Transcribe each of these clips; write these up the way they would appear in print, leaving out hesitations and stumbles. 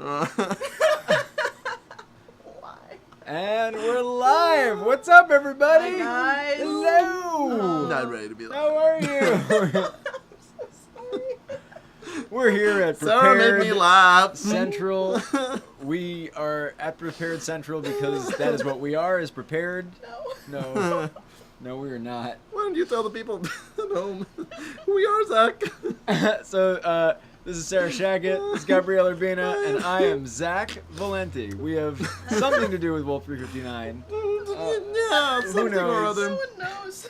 Why? And we're live. What's up, everybody? Hi, guys. Hello. Not ready to be live. How are you? I'm so sorry. We're here at Sarah made me Prepared laugh. Central. We are at Prepared Central because that is what we are, is prepared. No. No, we are not. Why don't you tell the people at home who we are, Zach? So, this is Sarah Shaggett, this is Gabrielle Urbina, and I am Zach Valenti. We have something to do with Wolf 359. Yeah, something or knows? other. No one knows.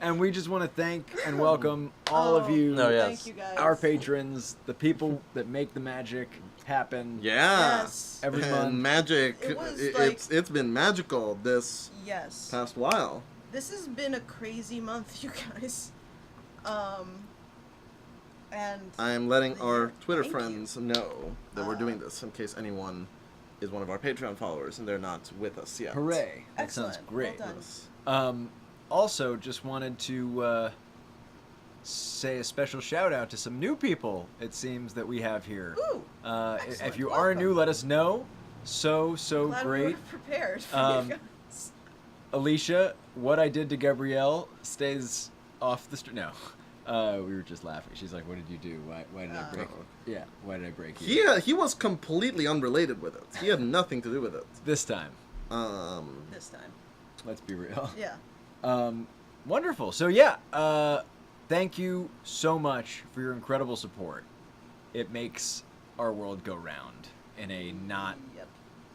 And we just want to thank and welcome all of you, No, yes. Thank you guys. our patrons, the people that make the magic happen Yeah. Yes. every And month. magic. It was like- It's been magical this Yes. past while. This has been a crazy month, you guys. And I'm letting our Twitter Thank friends know that we're doing this in case anyone is one of our Patreon followers and they're not with us yet. Hooray. That Excellent. sounds great. Well done. Yes. Also, just wanted to say a special shout out to some new people, it seems, that we have here. Ooh, If excellent. you are new, Welcome. let us know. So glad great. we were prepared for Um, you guys. Alicia, what I did to Gabrielle stays off the street. No. We were just laughing. She's like, what did you do? Why did I break Yeah, why did I break you? He was completely unrelated with it. He had nothing to do with it. This time. This time. Let's be real. Yeah. Wonderful. So yeah, thank you so much for your incredible support. It makes our world go round in a not Yep.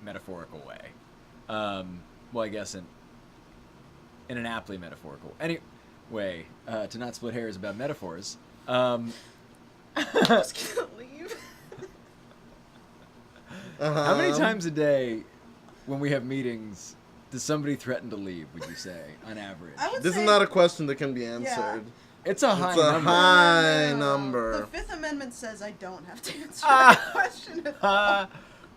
metaphorical way. Well, I guess in an aptly metaphorical. Anyway, to not split hairs about metaphors. I'm just gonna leave. How many times a day, when we have meetings, does somebody threaten to leave? Would you say, on average? I would This say is not a question that can be answered. It's a high It's a number. high The number. Fifth Amendment says I don't have to answer Ah. that question at all.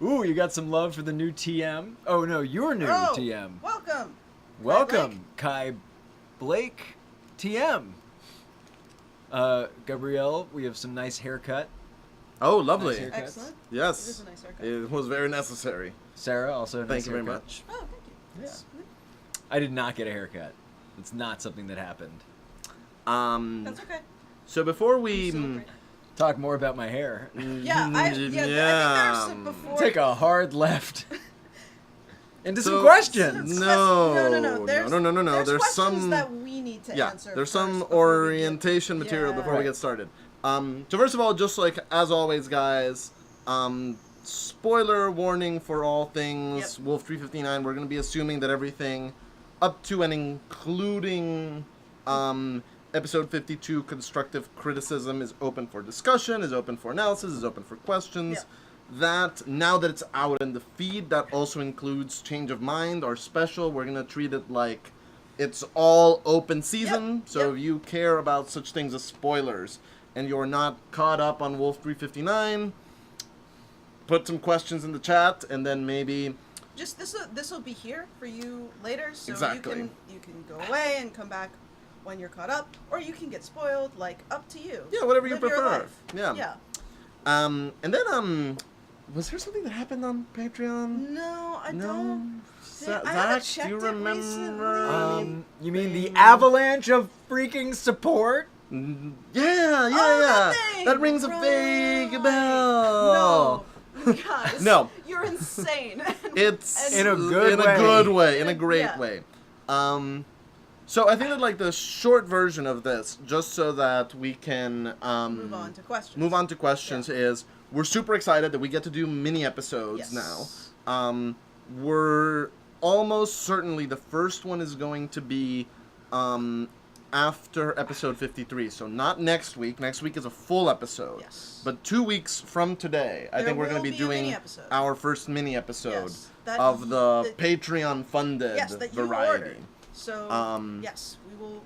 Ooh, you got some love for the new TM? Oh no, your new Oh, TM. welcome. Welcome, Kai Blake TM. Gabrielle, we have some nice haircut. Oh, lovely. Nice haircuts. Excellent. It is Yes. a nice haircut. It was very necessary. Sarah, also a nice Thank you very haircut. much. Oh, thank you. Yeah. I did not get a haircut. It's not something that happened. That's okay. So before we Celebrate. Talk more about my hair. Yeah, I think there's some before. Take a hard left into some So- questions. No. No. There's, No. There's There's questions some that we need to Yeah, answer. there's first some before we get- orientation material Yeah. before we Right. get started. So first of all, just like as always, guys, spoiler warning for all things Yep. Wolf 359. We're gonna be assuming that everything up to and including episode 52 constructive criticism is open for discussion, is open for analysis, is open for questions. Yep. That now that it's out in the feed, that also includes change of mind or special. We're gonna treat it like it's all open season. Yep, So yep. if you care about such things as spoilers and you're not caught up on Wolf 359, put some questions in the chat and then maybe Just this will be here for you later, so Exactly. you can go away and come back when you're caught up, or you can get spoiled. Like, up to you. Yeah, whatever you Live your prefer. life. Yeah. Yeah. and then was there something that happened on Patreon? No, I No. don't. Zach, I haven't do checked you it remember? recently. You mean the avalanche of freaking support? Yeah. that thing! That rings a vague Right. bell. No, guys. No. You're insane. It's In a good in way. a good way, in a great Yeah. way. So I think that like the short version of this, just so that we can Move on to questions. move on to questions, is we're super excited that we get to do mini episodes Yes. now. We're almost certainly the first one is going to be after episode 53. So not next week. Next week is a full episode. Yes. But 2 weeks from today, I There think we're going will to be be a mini doing episode. our first mini episode Yes, that of y- the that- Patreon funded Yes, that you variety. ordered. So yes,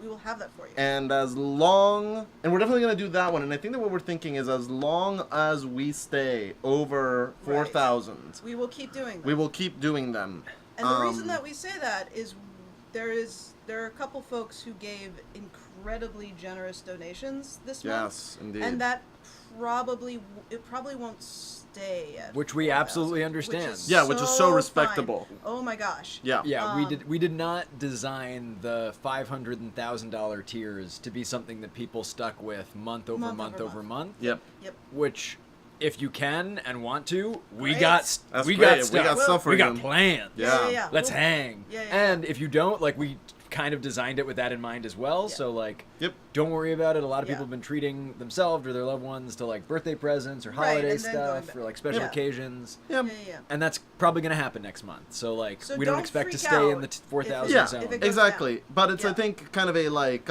we will have that for you. And we're definitely going to do that one. And I think that what we're thinking is as long as we stay over 4,000, we will keep doing that. we will keep doing them. And the reason that we say that is there are a couple folks who gave incredibly generous donations this month. Yes, indeed. And that probably won't stay at Which we 4,000, absolutely understand. Yeah, which is so respectable. fine. Oh my gosh. Yeah. Yeah, Um, we did not design the $500 and $1,000 tiers to be something that people stuck with month over Month month over over month. month. Yep. Yep. Which, if you can and want to, we Great. got That's we great. got We stuff. got stuff for we got you. plans. Yeah. Let's Well, hang. Yeah, yeah, And if you don't, like, we kind of designed it with that in mind as well. Yeah. So like, Yep. don't worry about it. A lot of Yeah. people have been treating themselves or their loved ones to like birthday presents or Right, holiday and then going stuff back. or like special Yeah. occasions. Yep. yeah. And that's probably going to happen next month. So like, So we don't don't expect to freak stay in out the 4,000 Yeah, zone. if it goes exactly. down. But it's I Yeah. think kind of a like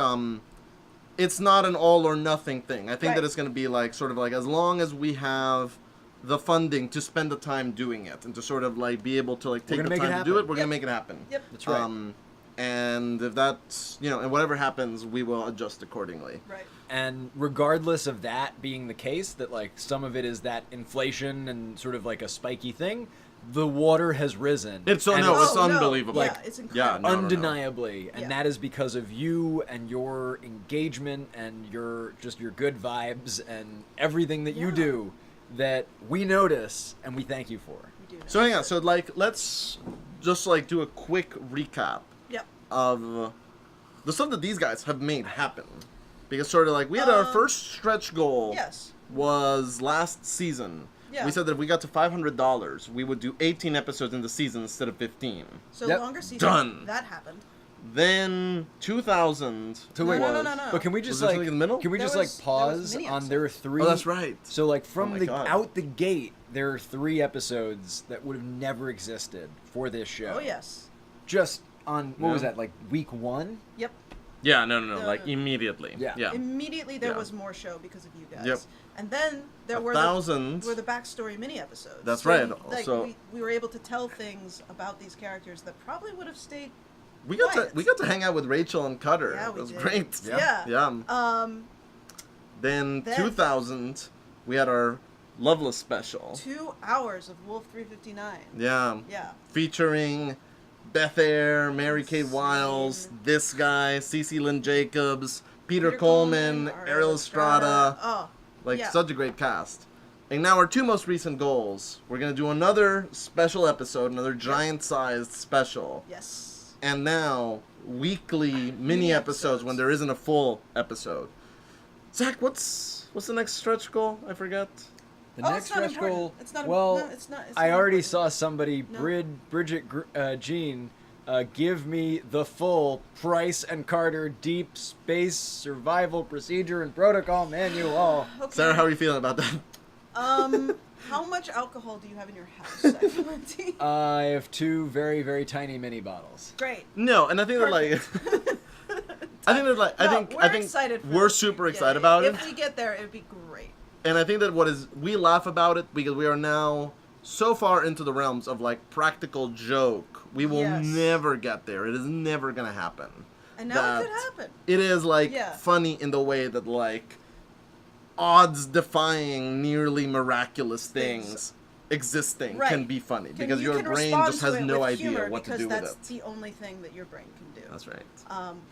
it's not an all or nothing thing. I think that Right. it's going to be like sort of like as long as we have the funding to spend the time doing it and to sort of like be able to like take gonna the make it time to do happen. it, we're Yep. going to make it happen. Yep. That's right. And if that's, and whatever happens, we will adjust accordingly. Right. And regardless of that being the case, that like some of it is that inflation and sort of like a spiky thing, the water has risen. It's so And no, it's Oh, no. unbelievable. Yeah, it's incredible. no, no, no. undeniably, and Yeah. that is because of you and your engagement and your good vibes and everything that you Yeah. do that we notice and we thank you for. We do. So hang on. So like, let's just like do a quick recap Yep. of the stuff that these guys have made happen. Because sort of like we had our first stretch goal Yes. was last season. Yeah. We said that if we got to $500, we would do 18 episodes in the season instead of 15. So Yep. longer season. Done. That happened. Then 2000 So No, wait, no, no, no, no. But can we just Was there like something in the middle? can we There just was- like there was pause mini on there are 3? Oh, that's right. So like from my the God. out the gate, there are 3 episodes that would have never existed for this show. Oh yes. Just on what was Yeah. that, like week 1? Yep. Yeah, no, No, like no. immediately. Yeah. Yeah. Immediately there Yeah. was more show because of you guys. Yep. And then there were 1,000. the backstory mini episodes. That's So, right. Like, So- we were able to tell things about these characters that probably would have stayed. We got Quiet. to hang out with Rachel and Cutter. Yeah, It we was did. great. Yeah. Yeah. Then 2000, we had our Loveless special. 2 hours of Wolf 359. Yeah. Yeah. Featuring Beth Eyre, Mary Kate Insane. Wiles, this guy, Cece Lynn Jacobs, Peter Coleman, Ariel Estrada. Oh. Like, yeah. such a great cast. And now our 2 most recent goals. We're going to do another special episode, another giant-sized special. Yes. And now, weekly mini episodes when there isn't a full episode. Zach, what's the next stretch goal? I forget. The Oh, next it's not stretch important. goal. It's not. Well, no, it's not. It's I not already important. saw somebody, No. Bridget Jean, give me the full Price and Carter Deep Space Survival Procedure and Protocol Manual. Okay. Sarah, how are you feeling about that? How much alcohol do you have in your house, Plenty? I have 2 very, very tiny mini bottles. Great. No, and I think that like I think that like No, I think excited for we're this. super Yeah, excited about it. If we get there, it'd be great. And I think that we laugh about it because we are now so far into the realms of like practical joke. We will Yes. never get there. It is never gonna happen. And now it That could happen. It is like Yeah. funny in the way that like odds defying nearly miraculous things existing Right. can be funny because You your can brain respond just to has it no with idea humor what to because do with that's it. the only thing that your brain can do. That's right.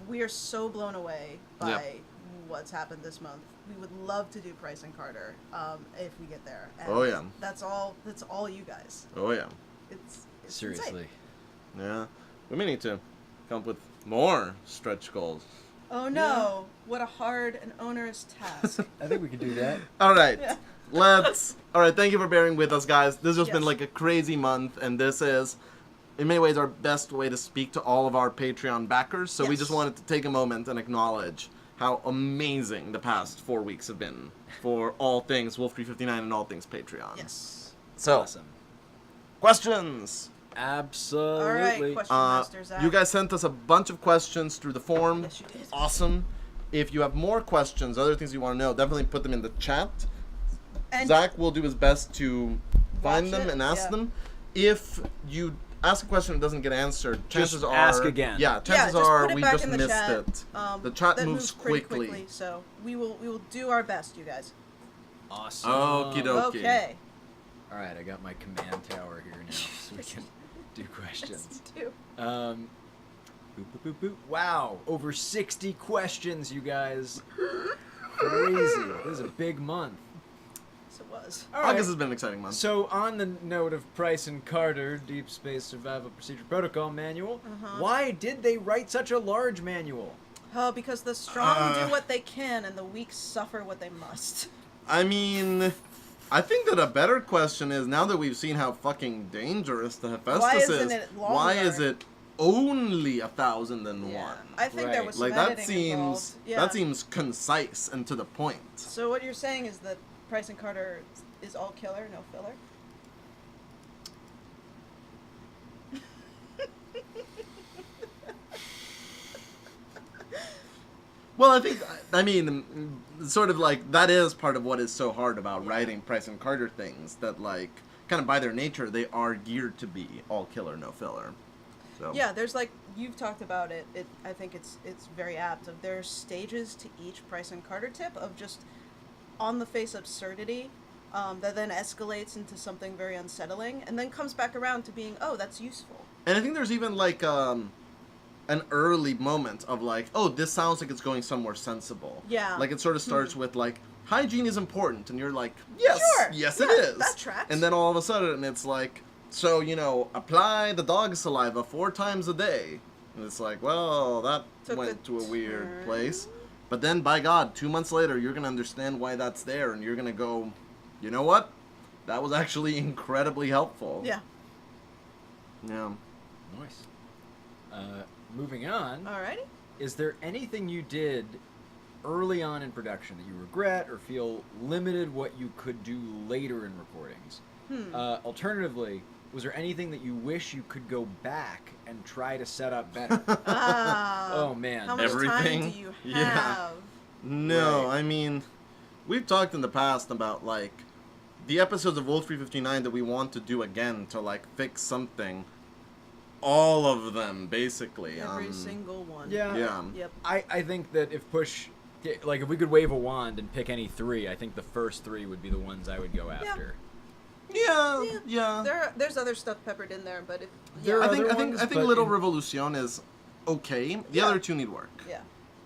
We are so blown away by Yep. what's happened this month. We would love to do Price and Carter if we get there. And Oh, yeah. That's all. That's all you guys. Oh yeah. It's Seriously. insane. Yeah. We may need to come up with more stretch goals. Oh no! What a hard and onerous task. I think we could do that. All right. Yeah. All right, thank you for bearing with us, guys. This has just been Yes. like a crazy month, and this is, in many ways, our best way to speak to all of our Patreon backers. So we Yes. just wanted to take a moment and acknowledge how amazing the past 4 weeks have been for all things Wolf 359 and all things Patreon. Yes. So, Awesome. questions. Absolutely. All right, question master Zach. You guys sent us a bunch of questions through the form. Yes, you did. Awesome. If you have more questions, other things you want to know, definitely put them in the chat. And Zach will do his best to find Watch them it, and ask yeah. them. If you ask a question that doesn't get answered, chances are ask again. Yeah, chances just are put it we back just in the missed chat. it. The chat that moves pretty quickly. So we will do our best, you guys. Awesome. Okie doke. Okay. All right, I got my command tower here now, so we can do questions. Two. Boop, boop, boop, boop. Wow, over 60 questions, you guys. Crazy. This is a big month. Yes, it was. All right. August has been an exciting month. So, on the note of Price and Carter, Deep Space Survival Procedure Protocol Manual, why did they write such a large manual? Oh, because the strong do what they can and the weak suffer what they must. I mean, I think that a better question is, now that we've seen how fucking dangerous the Hephaestus Why is, isn't it why longer? is it only 1,001? Yeah. I think there Right. was Like some that editing involved. seems Yeah. that seems concise and to the point. So what you're saying is that Price and Carter is all killer, no filler? Well, I mean, sort of like that is part of what is so hard about writing Price and Carter things, that like kind of by their nature they are geared to be all killer, no filler. So Yeah, there's like you've talked about it. I think it's very apt. Of there's stages to each Price and Carter tip of just on the face absurdity, that then escalates into something very unsettling, and then comes back around to being, oh, that's useful. And I think there's even like an early moment of like, oh, this sounds like it's going somewhere sensible. Yeah. Like it sort of starts with like, hygiene is important, and you're like, yes, Sure. yes Yeah, it is. that tracks. And then all of a sudden it's like, so, you know, apply the dog saliva 4 times a day. And it's like, well, that Took went a to a weird turn. place. But then, by God, 2 months later, you're going to understand why that's there, and you're going to go, you know what? That was actually incredibly helpful. Yeah. Yeah. Nice. Moving on, Alrighty. is there anything you did early on in production that you regret or feel limited what you could do later in recordings? Alternatively, was there anything that you wish you could go back and try to set up better? Oh, man. How much Everything? time do you have? Yeah. No, Right. I mean, we've talked in the past about, like, the episodes of Old 359 that we want to do again to, like, fix something. All of them, basically. Every single one. Yeah. Yeah. Yep. I think that if if we could wave a wand and pick any 3, I think the first 3 would be the ones I would go after. Yeah. There's other stuff peppered in there, but There I are think other I think ones, I think but Little in- Revolution is okay. The Yeah. other 2 need work. yeah.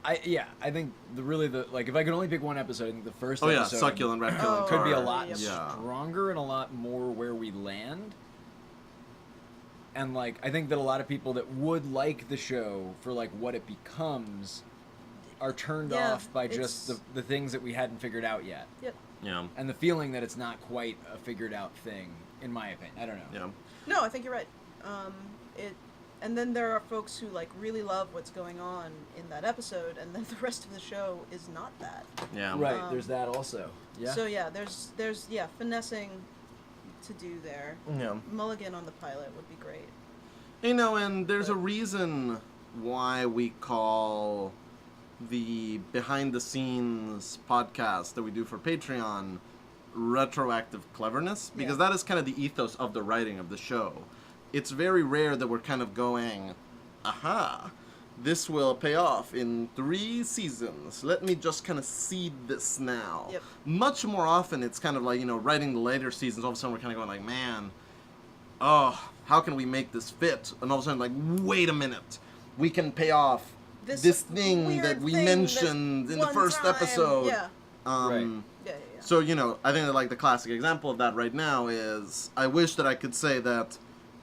I think if I could only pick one episode, I think the first Oh yeah, episode Succulent, Reptile, Oh, could be a Car. lot Yep. Yeah. stronger and a lot more where we land. And like I think that a lot of people that would like the show for like what it becomes are turned Yeah, off by just it's- the things that we hadn't figured out yet. Yep. Yeah. And the feeling that it's not quite a figured out thing, in my opinion. I don't know. Yeah. No, I think you're right. And then there are folks who like really love what's going on in that episode, and then the rest of the show is not that. Yeah. Right, Um, there's that also. Yeah. So yeah, there's finessing to do there. Yeah. Mulligan on the pilot would be great. You know, and there's a reason why we call the behind the scenes podcast that we do for Patreon retroactive cleverness, because Yeah. that is kind of the ethos of the writing of the show. It's very rare that we're kind of going, aha, this will pay off in 3 seasons. Let me just kind of seed this now. Yep. Much more often, it's kind of like, you know, writing the later seasons, all of a sudden we're kind of going like, man, oh, how can we make this fit? And all of a sudden, like, wait a minute, we can pay off this thing weird that we thing mentioned this in the one first time. episode. Yeah. Right. Yeah. So, you know, I think that, like, the classic example of that right now is, I wish that I could say that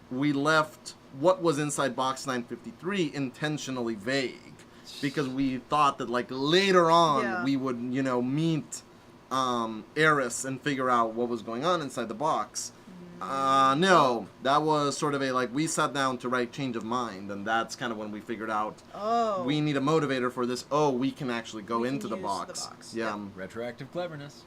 we left what was inside box 953 intentionally vague, because we thought that, like, later on Yeah. we would, you know, meet Eris and figure out what was going on inside the box. No, that was sort of a, like, we sat down to write Change of Mind, and that's kind of when we figured out Oh. we need a motivator for this. Oh, we can actually go We can into the use the box. box. Yeah. Yep. Retroactive cleverness.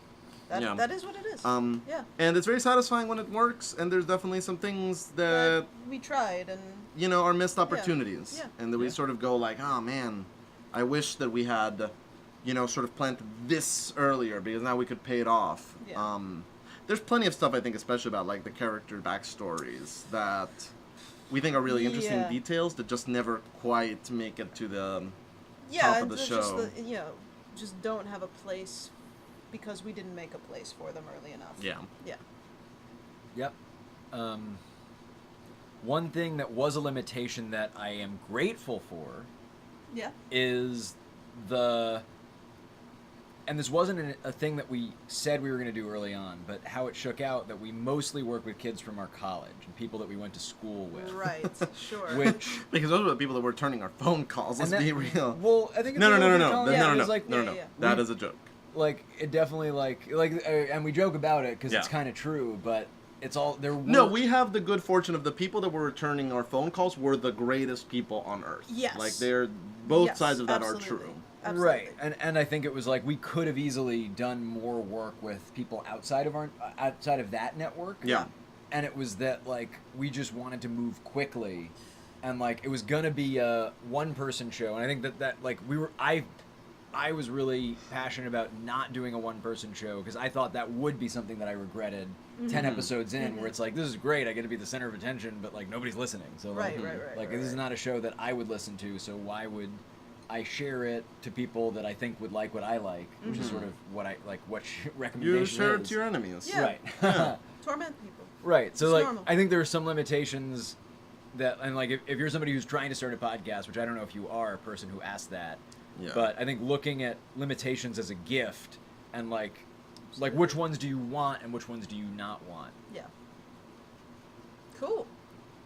Yeah. That is what it is. Yeah. And it's very satisfying when it works, and there's definitely some things that, we tried, and you know, are missed opportunities. Yeah. And that we Yeah. sort of go like, oh man, I wish that we had, you know, sort of planned this earlier, because now we could pay it off. Yeah. There's plenty of stuff, I think, especially about, like, the character backstories that we think are really interesting Yeah. details that just never quite make it to the yeah, top of the it's show. just just don't have a place because we didn't make a place for them early enough. Yeah. Yeah. Yep. One thing that was a limitation that I am grateful for Yeah. is the and this wasn't a thing that we said we were going to do early on, but how it shook out that we mostly work with kids from our college and people that we went to school with. Right, sure. Which Because those were the people that were turning our phone calls. Let's and that- be real. Well, I think it's No, a no, no, little no, no, bit no, telling. no, It was no, like, no, no. yeah. That We- is a joke. like it definitely and we joke about it because it's Yeah. kind of true, but it's all there. No, we have the good fortune of the people that were returning our phone calls were the greatest people on earth. Yes. Like they're both Yes, sides of that absolutely. are true. Absolutely. Right, and I think it was like we could have easily done more work with people outside of that network. Yeah. And it was that like we just wanted to move quickly, and like it was gonna be a one-person show, and I think that like I was really passionate about not doing a one-person show because I thought that would be something that I regretted 10 episodes in, where it's like, this is great, I get to be the center of attention, but like nobody's listening. So like, Right, like right, this is right. not a show that I would listen to, so why would I share it to people that I think would like what I like, which is sort of what I like, what recommendation You share it is. to your enemies. Yeah. Right. Torment people. Right. So It's like normal. I think there are some limitations that, and like if you're somebody who's trying to start a podcast, which I don't know if you are a person who asked that, Yeah. but I think looking at limitations as a gift and like which ones do you want and which ones do you not want? Yeah. Cool.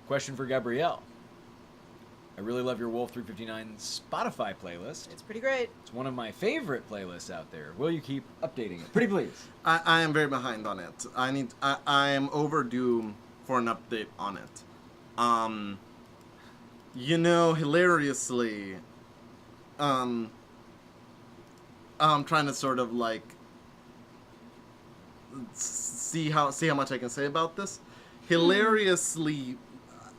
Question for Gabrielle. I really love your Wolf 359 Spotify playlist. It's pretty great. It's one of my favorite playlists out there. Will you keep updating it? Pretty please. I am very behind on it. I am overdue for an update on it. Hilariously, I'm trying to sort of like see how much I can say about this. Hilariously,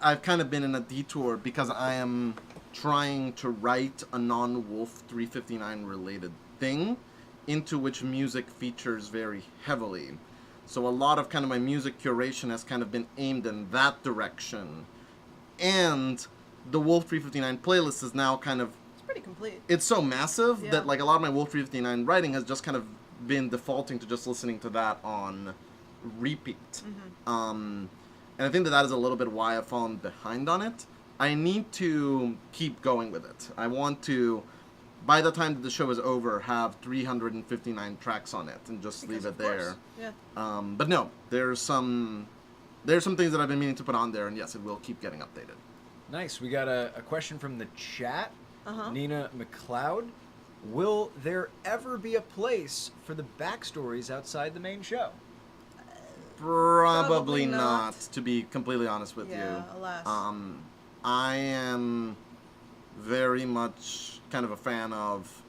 I've kind of been in a detour because I am trying to write a non-Wolf 359 related thing into which music features very heavily. So a lot of kind of my music curation has kind of been aimed in that direction. And the Wolf 359 playlist is now kind of, It's pretty complete. it's so massive Yeah. that like a lot of my Wolf 359 writing has just kind of been defaulting to just listening to that on repeat. And I think that is a little bit why I've fallen behind on it. I need to keep going with it. I want to, by the time that the show is over, have 359 tracks on it and just Because leave it of course. there. Yeah. But no, there's some things that I've been meaning to put on there, and yes, it will keep getting updated. Nice. We got a question from the chat. Uh-huh. Nina McLeod. Will there ever be a place for the backstories outside the main show? Probably Probably not, not. to be completely honest with Yeah, you. alas. I am very much kind of a fan of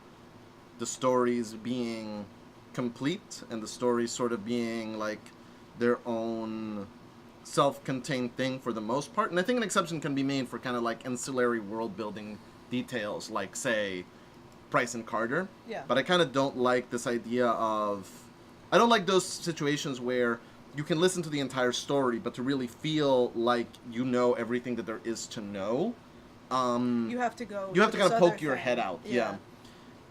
the stories being complete and the stories sort of being like their own self-contained thing for the most part. And I think an exception can be made for kind of like ancillary world-building details, like, say, Price and Carter. Yeah. But I kind of don't like this idea of... I don't like those situations where you can listen to the entire story, but to really feel like you know everything that there is to know, You have to go. you have to this kind of poke other your thing. head out. Yeah.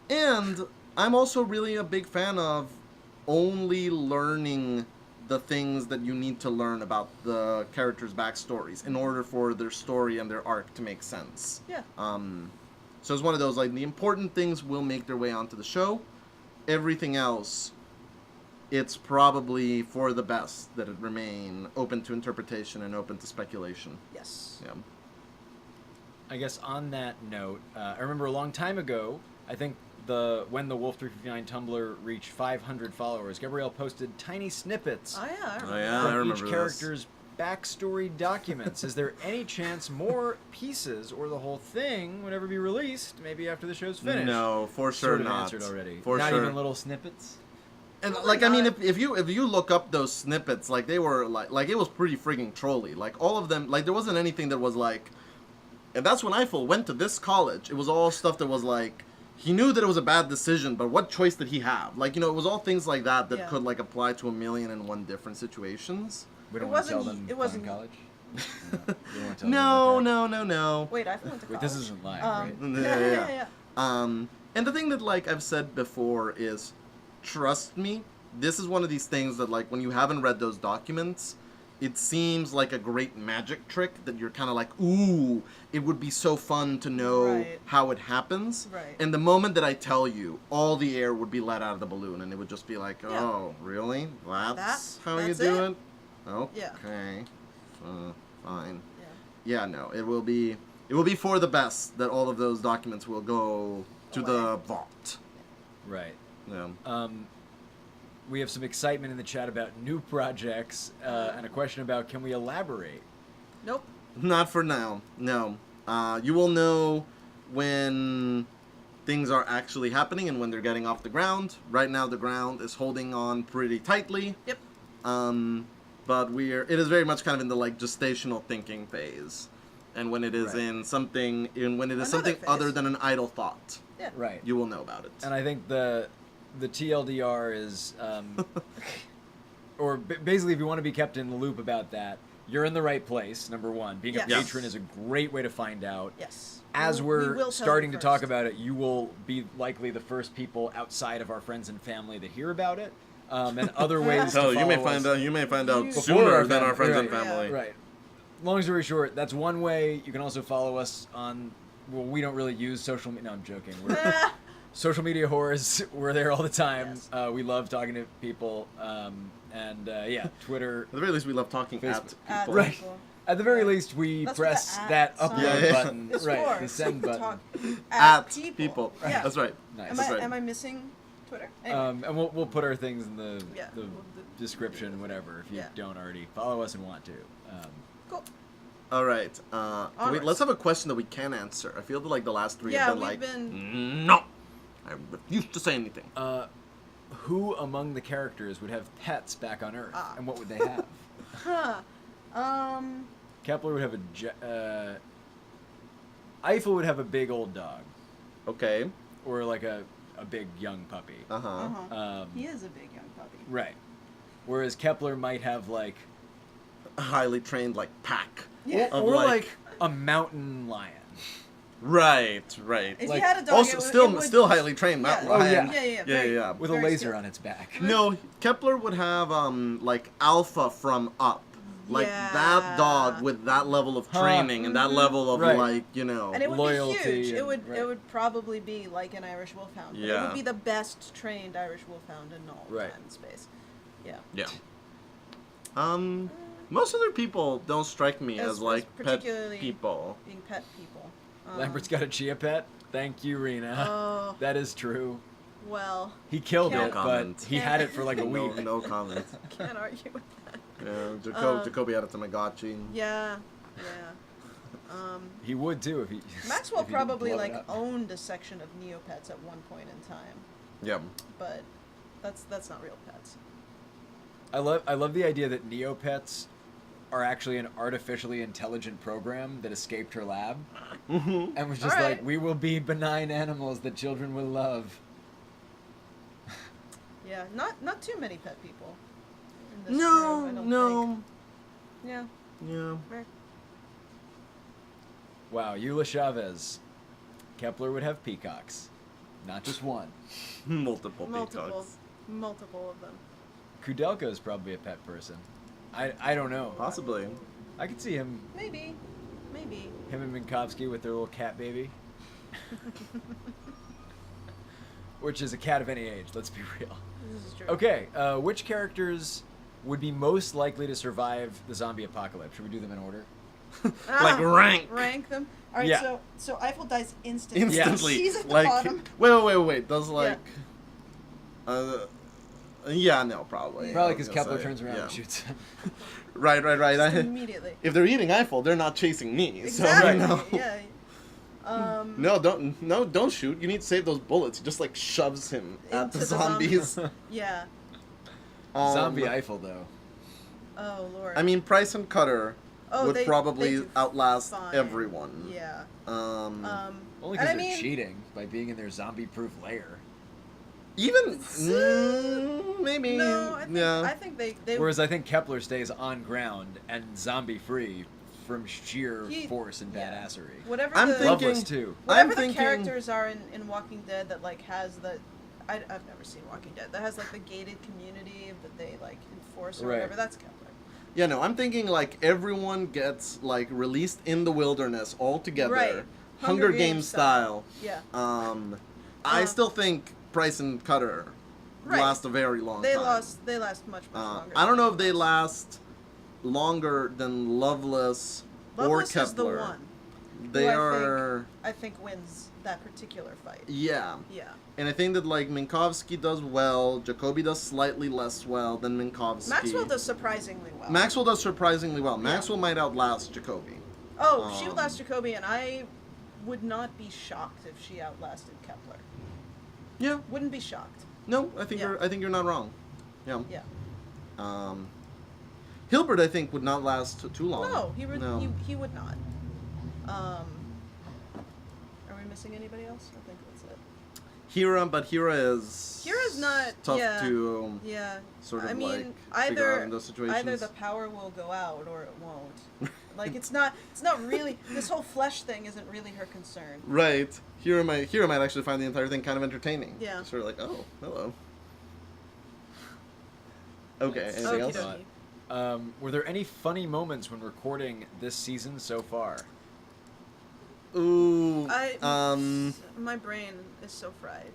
And I'm also really a big fan of only learning the things that you need to learn about the characters' backstories in order for their story and their arc to make sense. Yeah. So it's one of those, like, the important things will make their way onto the show. Everything else, it's probably for the best that it remain open to interpretation and open to speculation. Yes. Yeah. I guess on that note, I remember a long time ago, I think when the Wolf 359 Tumblr reached 500 followers, Gabrielle posted tiny snippets Oh yeah. I remember. yeah. I from remember each this. character's backstory documents. Is there any chance more pieces or the whole thing would ever be released, maybe after the show's finished? No, for sure Sort of not. answered already. For not sure. even little snippets? And Probably like, I mean, not. if you look up those snippets, like, they were like it was pretty frigging trolly. Like, all of them, like, there wasn't anything that was like, and that's when Eiffel went to this college. It was all stuff that was like, he knew that it was a bad decision, but what choice did he have? Like, it was all things like that Yeah. could like apply to 1,000,001 different situations. We don't It want to tell wasn't- them it wasn't- in college? We don't wanna tell them about No, that? no. Wait, I went to college. Wait, this isn't live, right? Yeah. And the thing that, like, I've said before is, trust me, this is one of these things that, like, when you haven't read those documents, it seems like a great magic trick that you're kind of like, ooh, it would be so fun to know Right. how it happens. Right. And the moment that I tell you, all the air would be let out of the balloon, and it would just be like, Yeah. oh, really? That's how you that's do it? it? Okay. Yeah. Fine. Yeah. Yeah, no, it will be for the best that all of those documents will go to the Away. vault. Right. Yeah. We have some excitement in the chat about new projects and a question about can we elaborate? Nope. Not for now. No. You will know when things are actually happening and when they're getting off the ground. Right now, the ground is holding on pretty tightly. Yep. But it is very much kind of in the like gestational thinking phase, and when it is Right. when it is Another something phase. other than an idle thought, Yeah. Right. you will know about it. And I think the TLDR is, or basically, if you want to be kept in the loop about that, you're in the right place. Number one, being a Yes. patron is a great way to find out. Yes. As We we're will tell starting you to talk first. about it, you will be likely the first people outside of our friends and family that hear about it, and other ways. So to you may follow find us. out. You may find out Before sooner our than our family, friends and right. family. Right. Long story short, that's one way. You can also follow us on. Well, we don't really use social media. No, I'm joking. We're social media whores. We're there all the time. Yes. We love talking to people. Yeah, Twitter. At the very least, we love talking Facebook. at people. Right. people. At the very Yeah. least, we That's what press the at that sign upload Yeah, yeah. button. It's Right. for. The send button. Talk At people. people. Yeah. That's right. Nice. Am That's I right. am I missing Twitter? Anyway. And we'll put our things in the Yeah. description, whatever, if you Yeah. don't already follow us and want to. Cool. All right. Wait, Onwards. let's have a question that we can answer. I feel that like the last three Yeah, have been we've like, been- no, I refuse to say anything. Who among the characters would have pets back on Earth, Ah. and what would they have? Huh. Kepler would have Eiffel would have a big old dog, Okay. or like a big young puppy. Uh-huh. Uh-huh. He is a big young puppy. Right. Whereas Kepler might have like, A highly trained like pack. Yeah. Of, or like a mountain lion. Right. If Like, you had a dog, Also, it would, still highly trained mountain Oh, lion. yeah. Yeah. With a very laser skilled. on its back. No, Kepler would have like Alpha from Up. Like that Yeah. dog with that level of Huh. training and that level of Right. like, you know. And it would Loyalty be huge. and- It would right. it would probably be like an Irish Wolfhound. But It Yeah. would be the best trained Irish Wolfhound in all Right. time and space. Yeah. Yeah. Most other people don't strike me As as like pet particularly- people. Being pet people. Lambert's got a chia pet. Thank you, Rena. Oh. That is true. Well, He killed No it, comment. but he had it for like a No, week. no comment. can't argue with that. Yeah, Jacoby had a Tamagotchi. Yeah. He would too if he. Maxwell if he didn't probably blow it like up. owned a section of Neopets at one point in time, Yeah. but that's not real pets. I love the idea that Neopets are actually an artificially intelligent program that escaped her lab and was just Alright. like, we will be benign animals that children will love. Yeah, not too many pet people. In this No, room, I don't no. think. Yeah. Yeah. Right. Wow, Eula Chavez. Kepler would have peacocks, not just one. Multiple Multiple peacocks. of them. Kudelka is probably a pet person. I don't know. Possibly. I could see him Maybe. and Minkowski with their little cat baby. Which is a cat of any age, let's be real. This is true. Okay, which characters would be most likely to survive the zombie apocalypse? Should we do them in order? Like rank. Rank them. All right. Yeah. So Eiffel dies instantly. Instantly. He's at the like bottom. wait. Does like yeah, no, probably. Probably I because was gonna Kepler say, turns around yeah. and shoots him. Right. Just immediately. If they're eating Eiffel, they're not chasing me. Exactly. So, no. Yeah. No, don't shoot. You need to save those bullets. He just like shoves him at Into the the zombies. Yeah. Zombie Eiffel, though. Oh Lord. I mean, Price and Cutter Oh, would they probably do outlast fine. everyone. Yeah. Um, Only and because I they're mean, cheating by being in their zombie-proof lair. even maybe. No, I yeah. think they Whereas I think Kepler stays on ground and zombie-free from sheer He- force and yeah. badassery. whatever I'm the thinking- Loveless, too. whatever I'm the thinking- characters are in Walking Dead that like has the I've never seen Walking Dead that has like the gated community that they like enforce or Right. whatever. That's Kepler. Yeah, no, I'm thinking like everyone gets like released in the wilderness all together, Right. Hunger Games style. Yeah. I still think Price and Cutter Right. last a very long They time. last much longer. I don't than know if they Loveless. last longer than Loveless, Loveless or is the Kepler. one. They who are. I think wins that particular fight. Yeah. Yeah. And I think that like Minkowski does well, Jacoby does slightly less well than Minkowski. Maxwell does surprisingly well. Maxwell does surprisingly well. Maxwell might outlast Jacoby. Oh, she Um, would last Jacoby, and I would not be shocked if she outlasted Kepler. Yeah. Wouldn't be shocked. No, I think Yeah. you're not wrong. Yeah. Yeah. Hilbert, I think, would not last too long. No, he would. No. He would not. Are we missing anybody else? I think that's it. Hira, but Hira is. Hira's not- tough yeah. to Yeah. sort of I mean, like figure out either in those situations. either the power will go out or it won't. Like it's not really this whole flesh thing isn't really her concern. Right. Hira might actually find the entire thing kind of entertaining. Yeah. Sort of like, oh, hello. Okay. That's Anything Okie else? dokie. Were there any funny moments when recording this season so far? Ooh. My brain is so fried.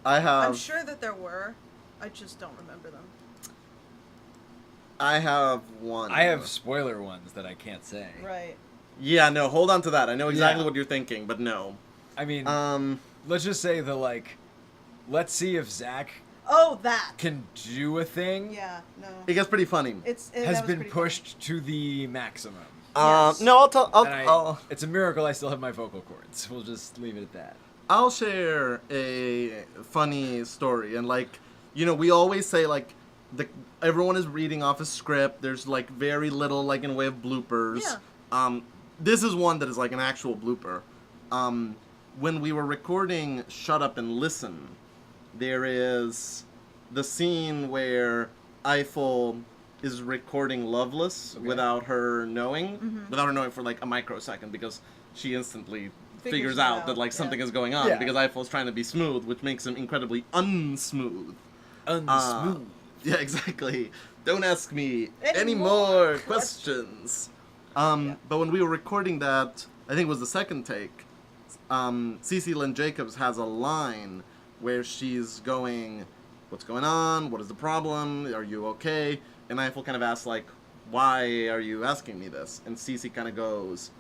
I have. I'm sure that there were. I just don't remember them. I have one. I have spoiler ones that I can't say. Right. Yeah. No. Hold on to that. I know exactly Yeah. what you're thinking, but no. I mean, Um. let's just say let's see if Zach Oh, that. can do a thing Yeah. No. It gets pretty funny. has that was been pretty pushed to the maximum. Yes. No. I'll tell. And it's a miracle I still have my vocal cords. We'll just leave it at that. I'll share a funny story, and like, you know, we always say like, everyone is reading off a script. There's like very little like in way of bloopers. Yeah. This is one that is like an actual blooper. When we were recording Shut Up and Listen, there is the scene where Eiffel is recording Loveless Okay. without her knowing, for like a microsecond, because she instantly figures it out out, that like yeah. something is going on, Yeah. because Eiffel's trying to be smooth, which makes him incredibly unsmooth. Unsmooth. Yeah, exactly. Don't ask me Any any more more questions. Yeah. But when we were recording that, I think it was the second take, Cece Lynn Jacobs has a line where she's going, what's going on? What is the problem? Are you okay? And Eiffel kind of asks, like, why are you asking me this? And Cece kind of goes,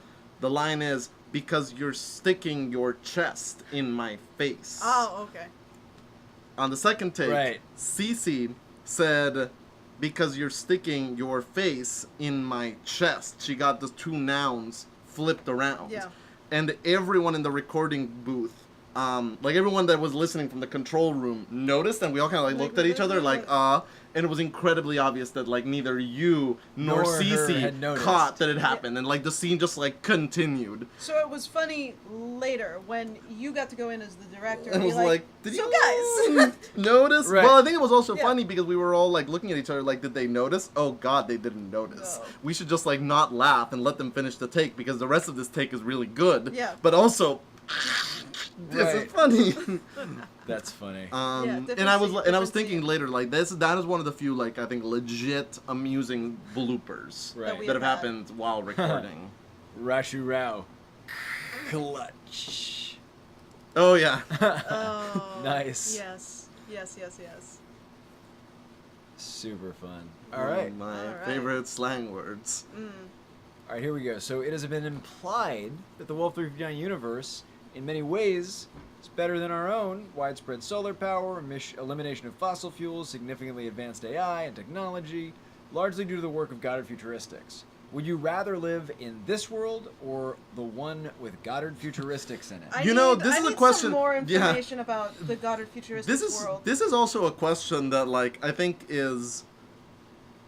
the line is, because you're sticking your chest in my face. Oh, okay. On the second take, Right. Cece said, because you're sticking your face in my chest. She got the two nouns flipped around. Yeah. And everyone in the recording booth, like everyone that was listening from the control room noticed, and we all kind of like looked at each other like, and it was incredibly obvious that like neither you nor Nor her Cece had noticed. caught that it happened, and like the scene just like continued. So it was funny later when you got to go in as the director And and was be like, did so you guys. notice? Right. Well, I think it was also Yeah. funny because we were all like looking at each other like, did they notice? Oh God, they didn't notice. No. We should just like not laugh and let them finish the take because the rest of this take is really good. Yeah. But also, this Right. is funny. That's funny. different and I was different thinking scene. later like that is one of the few like I think legit amusing bloopers Right. we that have have had. happened while recording. Rashu Rao. Clutch. Oh yeah. Oh. Nice. Yes. Yes. Yes. Yes. Super fun. All One right. of my All right. favorite slang words. All right, here we go. So it has been implied that the Wolf 359 universe, in many ways, is better than our own. Widespread solar power, elimination of fossil fuels, significantly advanced AI and technology, largely due to the work of Goddard Futuristics. Would you rather live in this world or the one with Goddard Futuristics in it? You know, this I is a need question- Some more yeah. information about the Goddard futuristic world. This is also a question that like I think is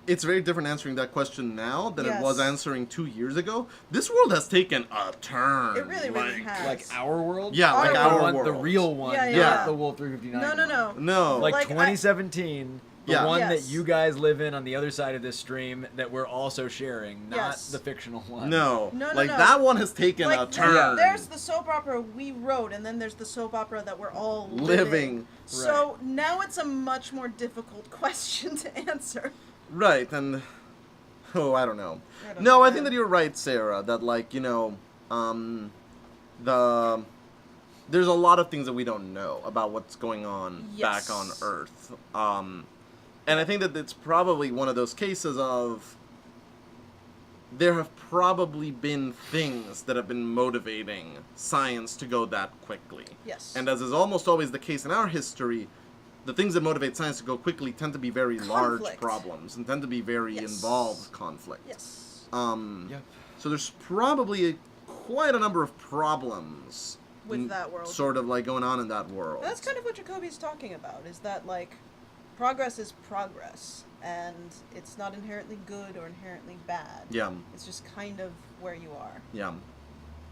it's very different answering that question now than it was Yes. answering 2 years ago. This world has taken a turn. It really, really has. Like our world? Yeah, like the our one, the world. real one, Yeah, not yeah. the Wolf 359 No, no, one. no. No. Like, Like, 2017, the Yeah. one Yes. that you guys live in on the other side of this stream that we're also sharing, not Yes. the fictional one. no. No, no, like no. that one has taken a Like, turn. there's the soap opera we wrote, and then there's the soap opera that we're all Living. So now it's a much more difficult question to answer. Right, and I don't know. I don't No, know, I yeah. think that you're right, Sarah. That like the there's a lot of things that we don't know about what's going on back on Yes. Earth. And I think that it's probably one of those cases of there have probably been things that have been motivating science to go that quickly. Yes. And as is almost always the case in our history, the things that motivate science to go quickly tend to be very large Conflict. problems and tend to be very Yes. involved conflict. Yes. Yep. So there's probably quite a number of problems With that world. sort of like going on in that world. And that's kind of what Jacoby's talking about, is that, like, progress is progress, and it's not inherently good or inherently bad. Yeah, It's just kind of where you are. yeah.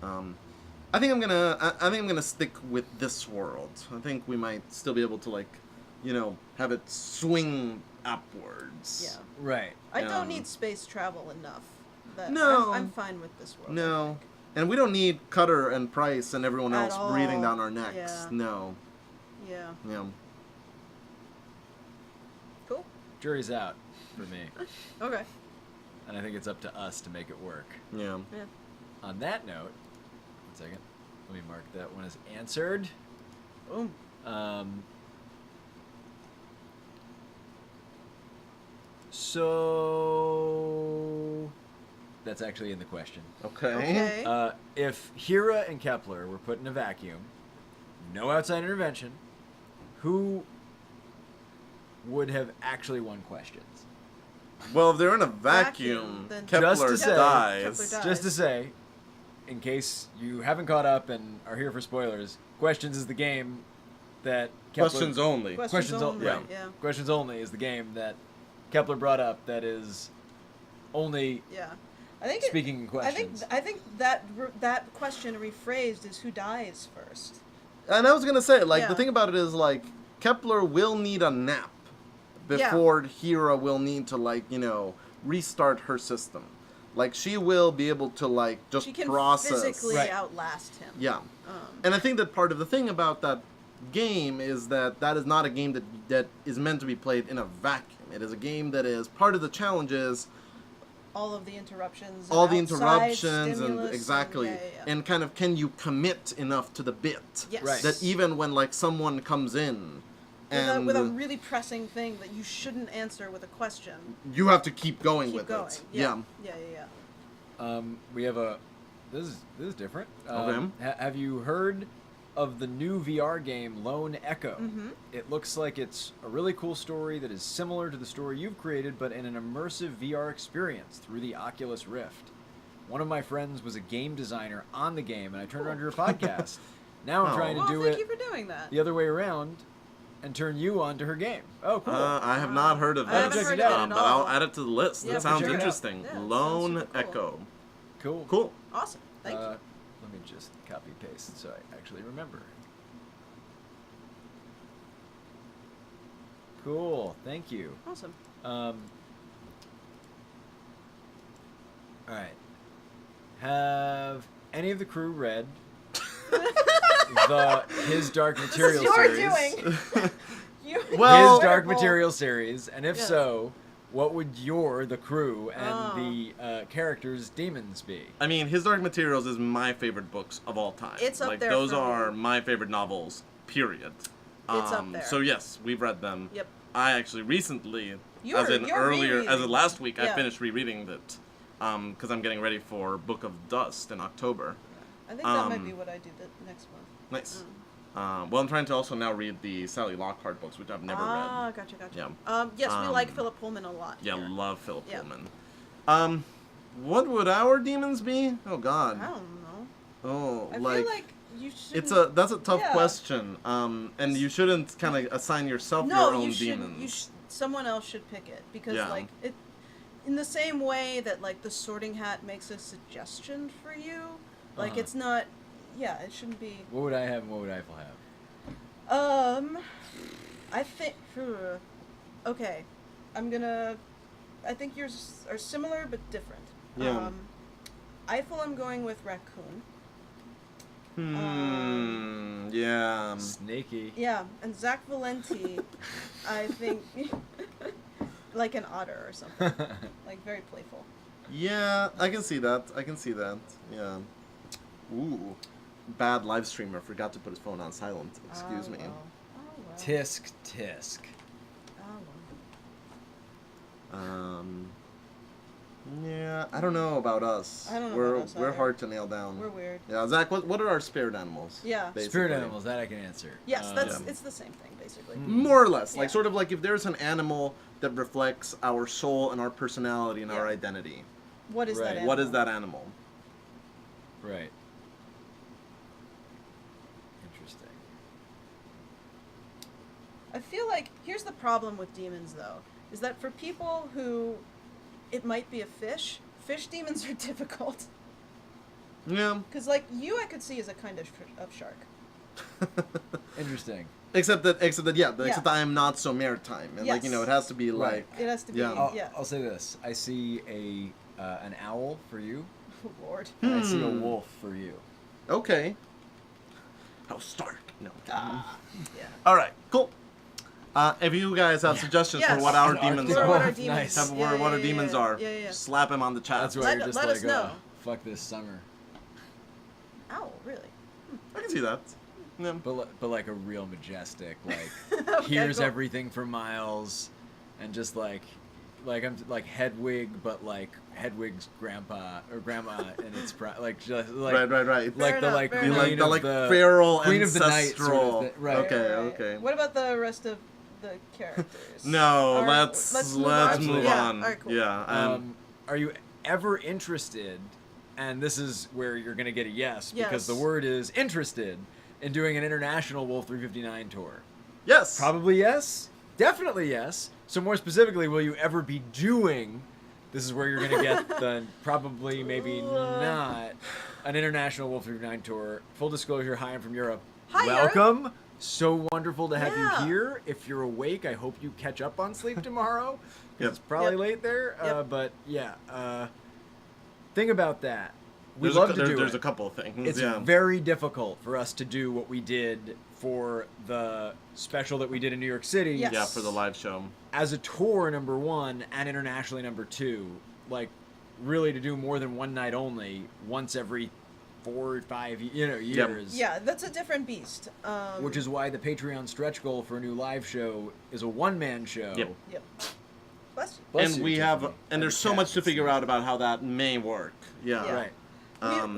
I think I'm gonna stick with this world. I think we might still be able to like, have it swing upwards. Yeah. Right. I don't Um, need space travel enough. That No. I'm fine with this world. I No. think. And we don't need Cutter and Price and everyone At else breathing all. down our necks. Yeah. No. Yeah. Yeah. Cool. Jury's out for me, Okay. and I think it's up to us to make it work. Yeah. Yeah. On that note, 1 second. Let me mark that one as answered. Boom. So that's actually in the question. Okay. Okay. If Hera and Kepler were put in a vacuum, no outside intervention, who would have actually won questions? Well, if they're in a Vacuum, vacuum, then Kepler Just to say- dies. Kepler dies. Just to say, in case you haven't caught up and are here for spoilers, Questions is the game that Kepler... Questions only. Questions only. yeah. Yeah. Questions Only is the game that Kepler brought up that is only Yeah. I think speaking in questions. I think that that question rephrased is who dies first. And I was gonna say, like, the Yeah. thing about it is, like, Kepler will need a nap before Hera will need to, like, restart her system. Like, she will be able to, like, just She can process. physically Right. outlast him. Yeah. And I think that part of the thing about that game is that that is not a game that is meant to be played in a vacuum. It is a game that is part of the challenge is All of the interruptions. all the outside interruptions stimulus and exactly yeah. and kind of can you commit enough to the bit Yes. Right. that even when like someone comes in and with a really pressing thing that you shouldn't answer with a question. you have to keep going Keep with going. it. Yeah. We have a... This is different. Okay. Have you heard of the new VR game Lone Echo? Mm-hmm. It looks like it's a really cool story that is similar to the story you've created, but in an immersive VR experience through the Oculus Rift. One of my friends was a game designer on the game, and I turned around to your podcast. Now I'm Oh. trying to Well, do thank it you for doing that. the other way around and turn you on to her game. Oh, cool. I have not heard of I haven't this, heard of it at but all. I'll add it to the list. Yeah, That sounds check it out. interesting. Yeah, it sounds Lone super cool. Echo. Cool. Cool. Awesome. Thank you. Let me just copy paste so I actually remember. Cool. Thank you. Awesome. All right. Have any of the crew read the His Dark This Material is your series? doing. You. Well- His Dark Wonderful. Material series, and if Yes. so, what would the crew, and Oh. the characters' demons be? I mean, His Dark Materials is my favorite books of all time. It's up like, there those for are me. my favorite novels, period. It's up there. So yes, we've read them. Yep. I actually recently, You're earlier, rereading. as in last week, I Yeah. finished rereading it. Because I'm getting ready for Book of Dust in October. I think that might Um, be what I do next month. Nice. Well, I'm trying to also now read the Sally Lockhart books, which I've never read. Gotcha. Yeah. Yes, we like Um, Philip Pullman a lot. Yeah, here. love Philip Yeah. Pullman. What would our demons be? Oh God. I don't know. Oh, I like, feel like you should. that's a tough Yeah. question. And you shouldn't kind of assign yourself no, your own you should. demons. Someone else should pick it because Yeah. like it. In the same way that like the Sorting Hat makes a suggestion for you, like Uh-huh. it's not. Yeah, it shouldn't be. What would I have and what would Eiffel have? I think. Okay, I think yours are similar but different. Yeah. Eiffel, I'm going with raccoon. Yeah. Snaky. Yeah, and Zach Valenti, I think. like an otter or something, like very playful. Yeah, I can see that. Yeah. Ooh. Bad live streamer forgot to put his phone on silent. Excuse me. Well. Oh, well. Tisk tisk. Oh, well. Yeah, I don't know about us. I don't know we're about us we're either. hard to nail down. We're weird. Yeah, Zach, what are our spirit animals? Yeah. basically? Spirit animals, that I can answer. Yes, that's Yeah. it's the same thing basically. More or less, like Yeah. sort of like if there's an animal that reflects our soul and our personality and our Yeah. identity. What is Right. that? Animal? What is that animal? Right. Interesting. I feel like here's the problem with demons though, is that for people who it might be a fish demons are difficult. Yeah. Because like you, I could see as a kind of shark. Interesting. Except that Yeah. I am not so maritime, and like Yes. it has to be Right. like It has to be. Yeah. Yeah. I'll say this. I see an owl for you, Oh, Lord. and I see a Hmm. wolf for you. okay. How stark? No. Ah, yeah. All right. Cool. If you guys have suggestions Yes. for what our Our demons demons. Or what are, our Oh, demons. nice. have what our demons are, Yeah, yeah. slap him on the chat. That's why Let- you're just let like, us know. fuck this summer. Ow, really? I can see that. Yeah. But like a real majestic, like Okay, hears cool. everything for miles, and just like I'm like Hedwig, but like Hedwig's grandpa or grandma, and it's like just like right. like Fair the enough, like fair queen enough. Like the of like the feral queen of the night sort of ancestral. thing. Right. Okay. Right. Okay. What about the rest of the characters? No, Or- let's move move Yeah, on. alright, cool. Yeah. Are you ever interested? And this is where you're gonna get a yes because Yes. the word is interested in doing an international Wolf 359 tour. yes. Probably yes. Definitely yes. So more specifically, will you ever be doing? This is where you're gonna get the probably maybe not an international Wolf 359 tour. Full disclosure, hi, I'm from Europe. Hi, Europe. Welcome. So wonderful to have Yeah. you here. If you're awake, I hope you catch up on sleep tomorrow. 'Cause Yep. It's probably Yep. late there. Yep. But yeah, think about that. We There's love a, to do There's it. a couple of things. It's yeah. very difficult for us to do what we did for the special that we did in New York City Yes. Yeah, for the live show. as a tour, number one, and internationally, number two. Like, really to do more than one night only, once every 4 or 5 years. Yeah, that's a different beast. Which is why the Patreon stretch goal for a new live show is a one-man show. Yep. Yep. Bless you. Bless And you, we have, Tiffany. and there's so much to figure out about how that may work. Yeah. Yeah. Right.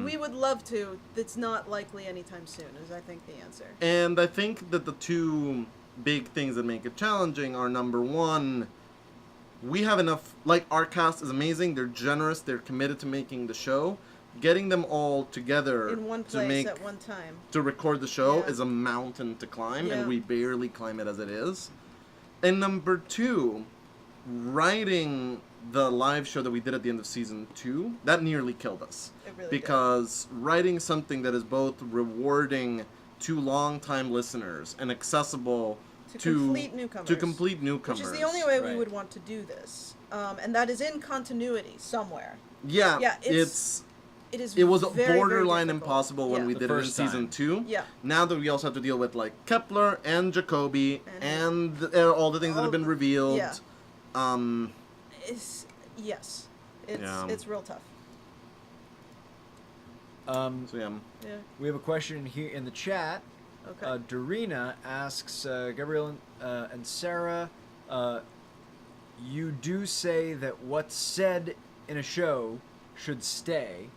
We would love to. It's not likely anytime soon, is I think the answer. And I think that the two big things that make it challenging are number one, we have enough, like our cast is amazing, they're generous, they're committed to making the show. Getting them all together In one to place make at one time. to record the show Yeah. is a mountain to climb, Yeah. and we barely climb it as it is. And number two, writing the live show that we did at the end of season 2, that nearly killed us. It really Because writing something that is both rewarding to longtime listeners and accessible To complete newcomers. To complete did. newcomers. Which is the only way we Right. would want to do this. And that is in continuity somewhere. Yeah, Yeah, it was was very, borderline very difficult. impossible when Yeah. we The did it in first season time. 2. Yeah. Now that we also have to deal with like Kepler and Jacoby And- and all the things that all have been the- revealed. yeah. Um, Yes. It's Yeah. it's real tough. so yeah. Yeah. We have a question here in the chat. Okay. Dorina asks, Gabrielle and Sarah, you do say that what's said in a show should stay.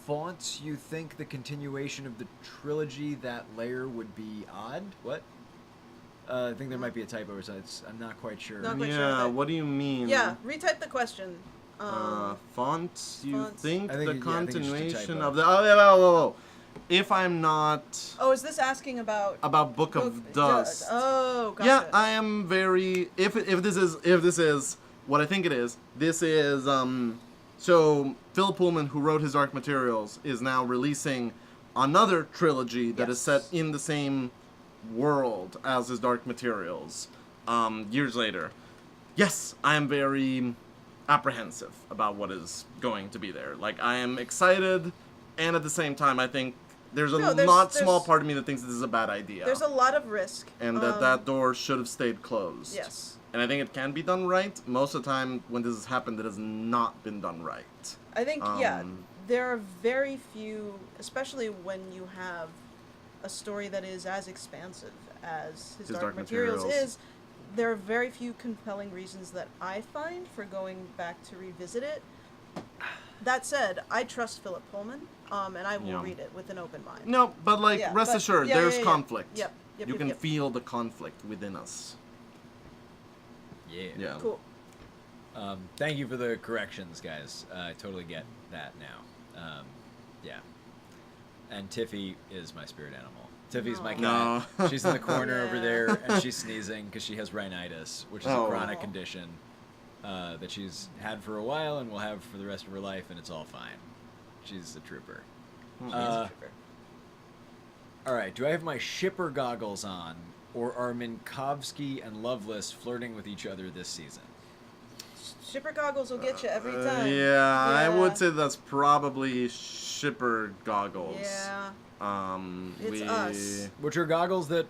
Fonts, you think the continuation of the trilogy, that layer would be odd? What? I think there might be a typo or something. I'm not quite sure. Not quite sure Yeah, what that- what do you mean? Yeah. Retype the question. Fonts, you fonts. think I think the it- yeah, I think it's just a continuation typo. of the... Oh, yeah, whoa. If I'm not... Oh, is this asking about About Book of Dust. Oh, gotcha. Yeah, I am very. If this is what I think it is, this is So Philip Pullman, who wrote his Dark Materials, is now releasing another trilogy that is set Yes. in the same world as his Dark Materials. Years later, yes, I am very apprehensive about what is going to be there. Like I am excited, and at the same time, I think. There's a No, there's- not small there's- part of me that thinks this is a bad idea. There's a lot of risk. And that door should have stayed closed. Yes. and I think it can be done right. Most of the time, when this has happened, it has not been done right. I think, Um, there are very few, especially when you have a story that is as expansive as His Dark Materials is, there are very few compelling reasons that I find for going back to revisit it. That said, I trust Philip Pullman, and I will Yeah. read it with an open mind. No, but like, Yeah, rest but- assured, yeah, there's yeah, yeah. conflict. Yep, You yep, can yep. feel the conflict within us. Yeah. Yeah. Cool. Thank you for the corrections, guys. I totally get that now. Yeah. And Tiffy is my spirit animal. Tiffy's my cat. No. She's in the corner over Yeah. there, and she's sneezing because she has rhinitis, which is Oh. a chronic condition that she's had for a while and will have for the rest of her life, and it's all fine. She's a trooper. He's Uh, a trooper. All right, do I have my shipper goggles on, or are Minkowski and Loveless flirting with each other this season? Shipper goggles will get you every time. Yeah, I would say that's probably shipper goggles. Yeah. It's It's us. Which are goggles that,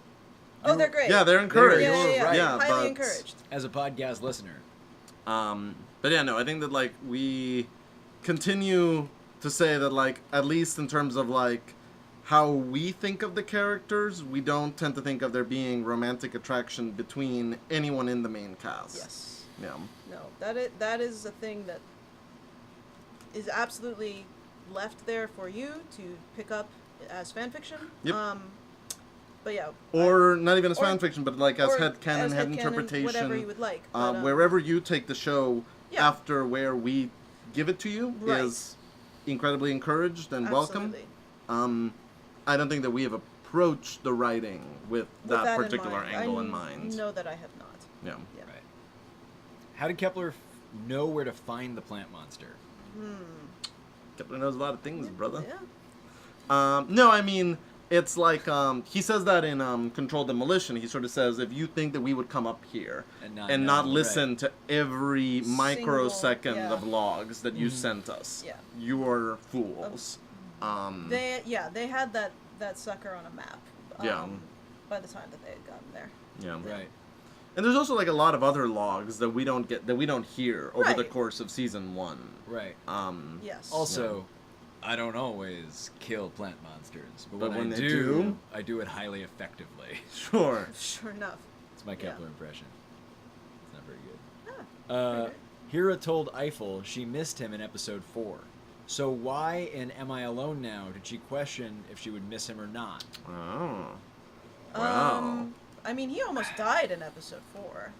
Oh, they're great. Yeah, they're encouraged. Yeah, yeah, yeah. Right. Yeah, Highly but, encouraged. as a podcast listener, But yeah, no, I think that like we continue to say that like at least in terms of like how we think of the characters, we don't tend to think of there being romantic attraction between anyone in the main cast. Yes. Yeah. No, that is a thing that is absolutely left there for you to pick up as fan fiction. Yep. But yeah. Or not even as or- fan fiction, but like as or headcanon, as head headcanon, interpretation. whatever you would like. But, Wherever you take the show Yeah. after where we give it to you Right. is incredibly encouraged and welcome. Absolutely. I don't think that we have approached the writing with With that in particular mind. angle I in mind. know that I have not. Yeah. Yeah. right? How did Kepler know where to find the plant monster? Kepler knows a lot of things, brother. Yeah. No, I mean, it's like, he says that in Controlled Demolition. He sort of says, if you think that we would come up here And and not not know, listen to every microsecond yeah. of logs that you sent us, Yeah. you are fools. They had that sucker on a map. Yeah. By the time that they had gotten there. Yeah. Right. And there's also like a lot of other logs that we don't hear over the Right. course of season 1. Right. Yes. Also, I don't always kill plant monsters, but, But when when I they do, do- I do it highly effectively. Sure. Sure enough. It's my Yeah. Kepler impression. It's not very good. Ah, very good. Hera told Eiffel she missed him in episode 4. So why in Am I Alone Now did she question if she would miss him or not? Oh. Wow. I mean, he almost died in episode 4,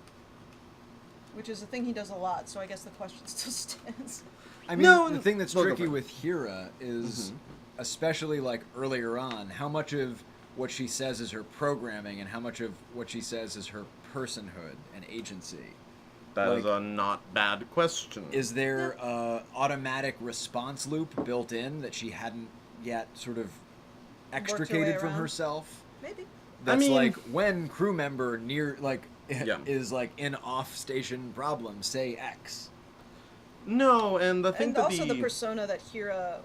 which is a thing he does a lot. So I guess the question still stands. I mean, No, the thing that's no, go tricky for it. with Hera is, especially like earlier on, how much of what she says is her programming and how much of what she says is her personhood and agency. That is like- a not bad question. Is there a automatic response loop built in that she hadn't yet sort of extricated from around? herself? Maybe. That's mean- like when crew member near like Yeah. is like in off station problem, say X. No, and the thing And that also the persona that Hera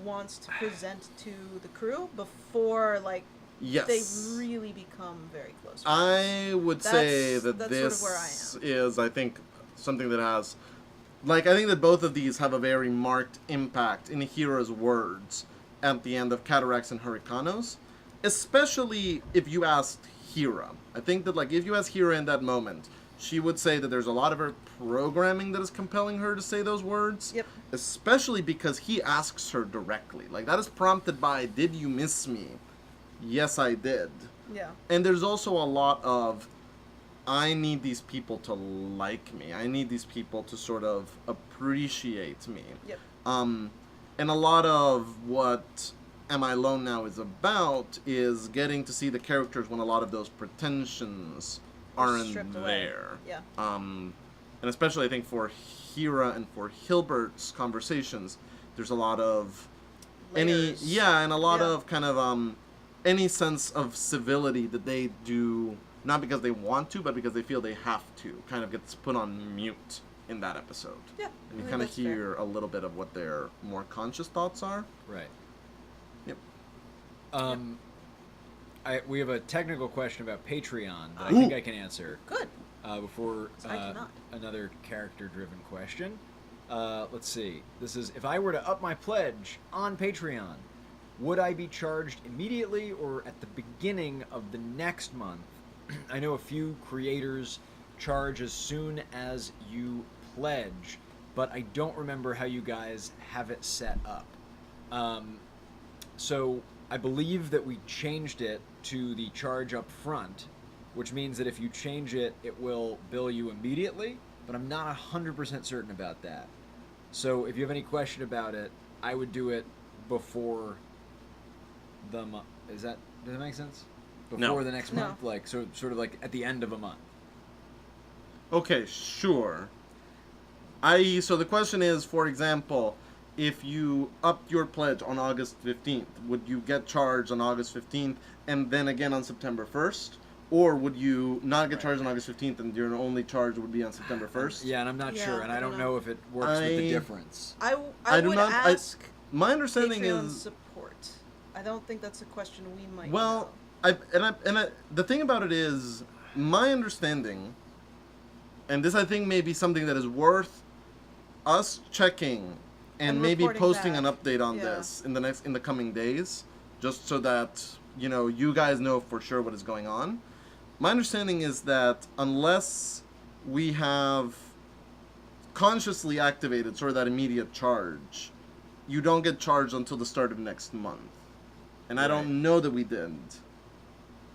wants to present to the crew before, like, yes. they really become very close friends. I would say That's- that that's this sort of where I is, I think, something that has, like, I think that both of these have a very marked impact in Hera's words at the end of Cataracts and Hurricanos, especially if you asked Hera. I think that, like, if you ask Hera in that moment, she would say that there's a lot of her programming that is compelling her to say those words. Yep. Especially because he asks her directly. Like, that is prompted by, did you miss me? Yes, I did. Yeah. And there's also a lot of, I need these people to like me. I need these people to sort of appreciate me. Yep. And a lot of what Am I Alone Now is about is getting to see the characters when a lot of those pretensions aren't Stripped away. there. Yeah. And especially I think for Hera and for Hilbert's conversations, there's a lot of Layers. and a lot Yeah. of kind of any sense of civility that they do, not because they want to, but because they feel they have to, kind of gets put on mute in that episode. Yeah. And you I think kind of that's fair. hear a little bit of what their more conscious thoughts are. Right. Yep. We have a technical question about Patreon that I Ooh. think I can answer. Good. before I cannot. another character-driven question. Let's see. This is, if I were to up my pledge on Patreon, would I be charged immediately or at the beginning of the next month? I know a few creators charge as soon as you pledge, but I don't remember how you guys have it set up. So I believe that we changed it to the charge up front, which means that if you change it, it will bill you immediately, but I'm not 100% certain about that. So if you have any question about it, I would do it before the month. Does that make sense? Before No. the next No. month? Like, so sort of like at the end of a month. Okay, sure. So the question is, for example, if you upped your pledge on August 15th, would you get charged on August 15th and then again on September 1st? Or would you not get charged on August 15th and your only charge would be on September 1st? Yeah, and I'm not Yeah, sure, and I don't know if it works with the difference. I do would not- ask My understanding Patreon is... support. I don't think that's a question we might Well, know. the thing about it is, my understanding, and this I think may be something that is worth us checking and maybe reporting posting an back. update on Yeah. this in the coming days, just so that you guys know for sure what is going on. My understanding is that unless we have consciously activated sort of that immediate charge, you don't get charged until the start of next month. And I Right. don't know that we did.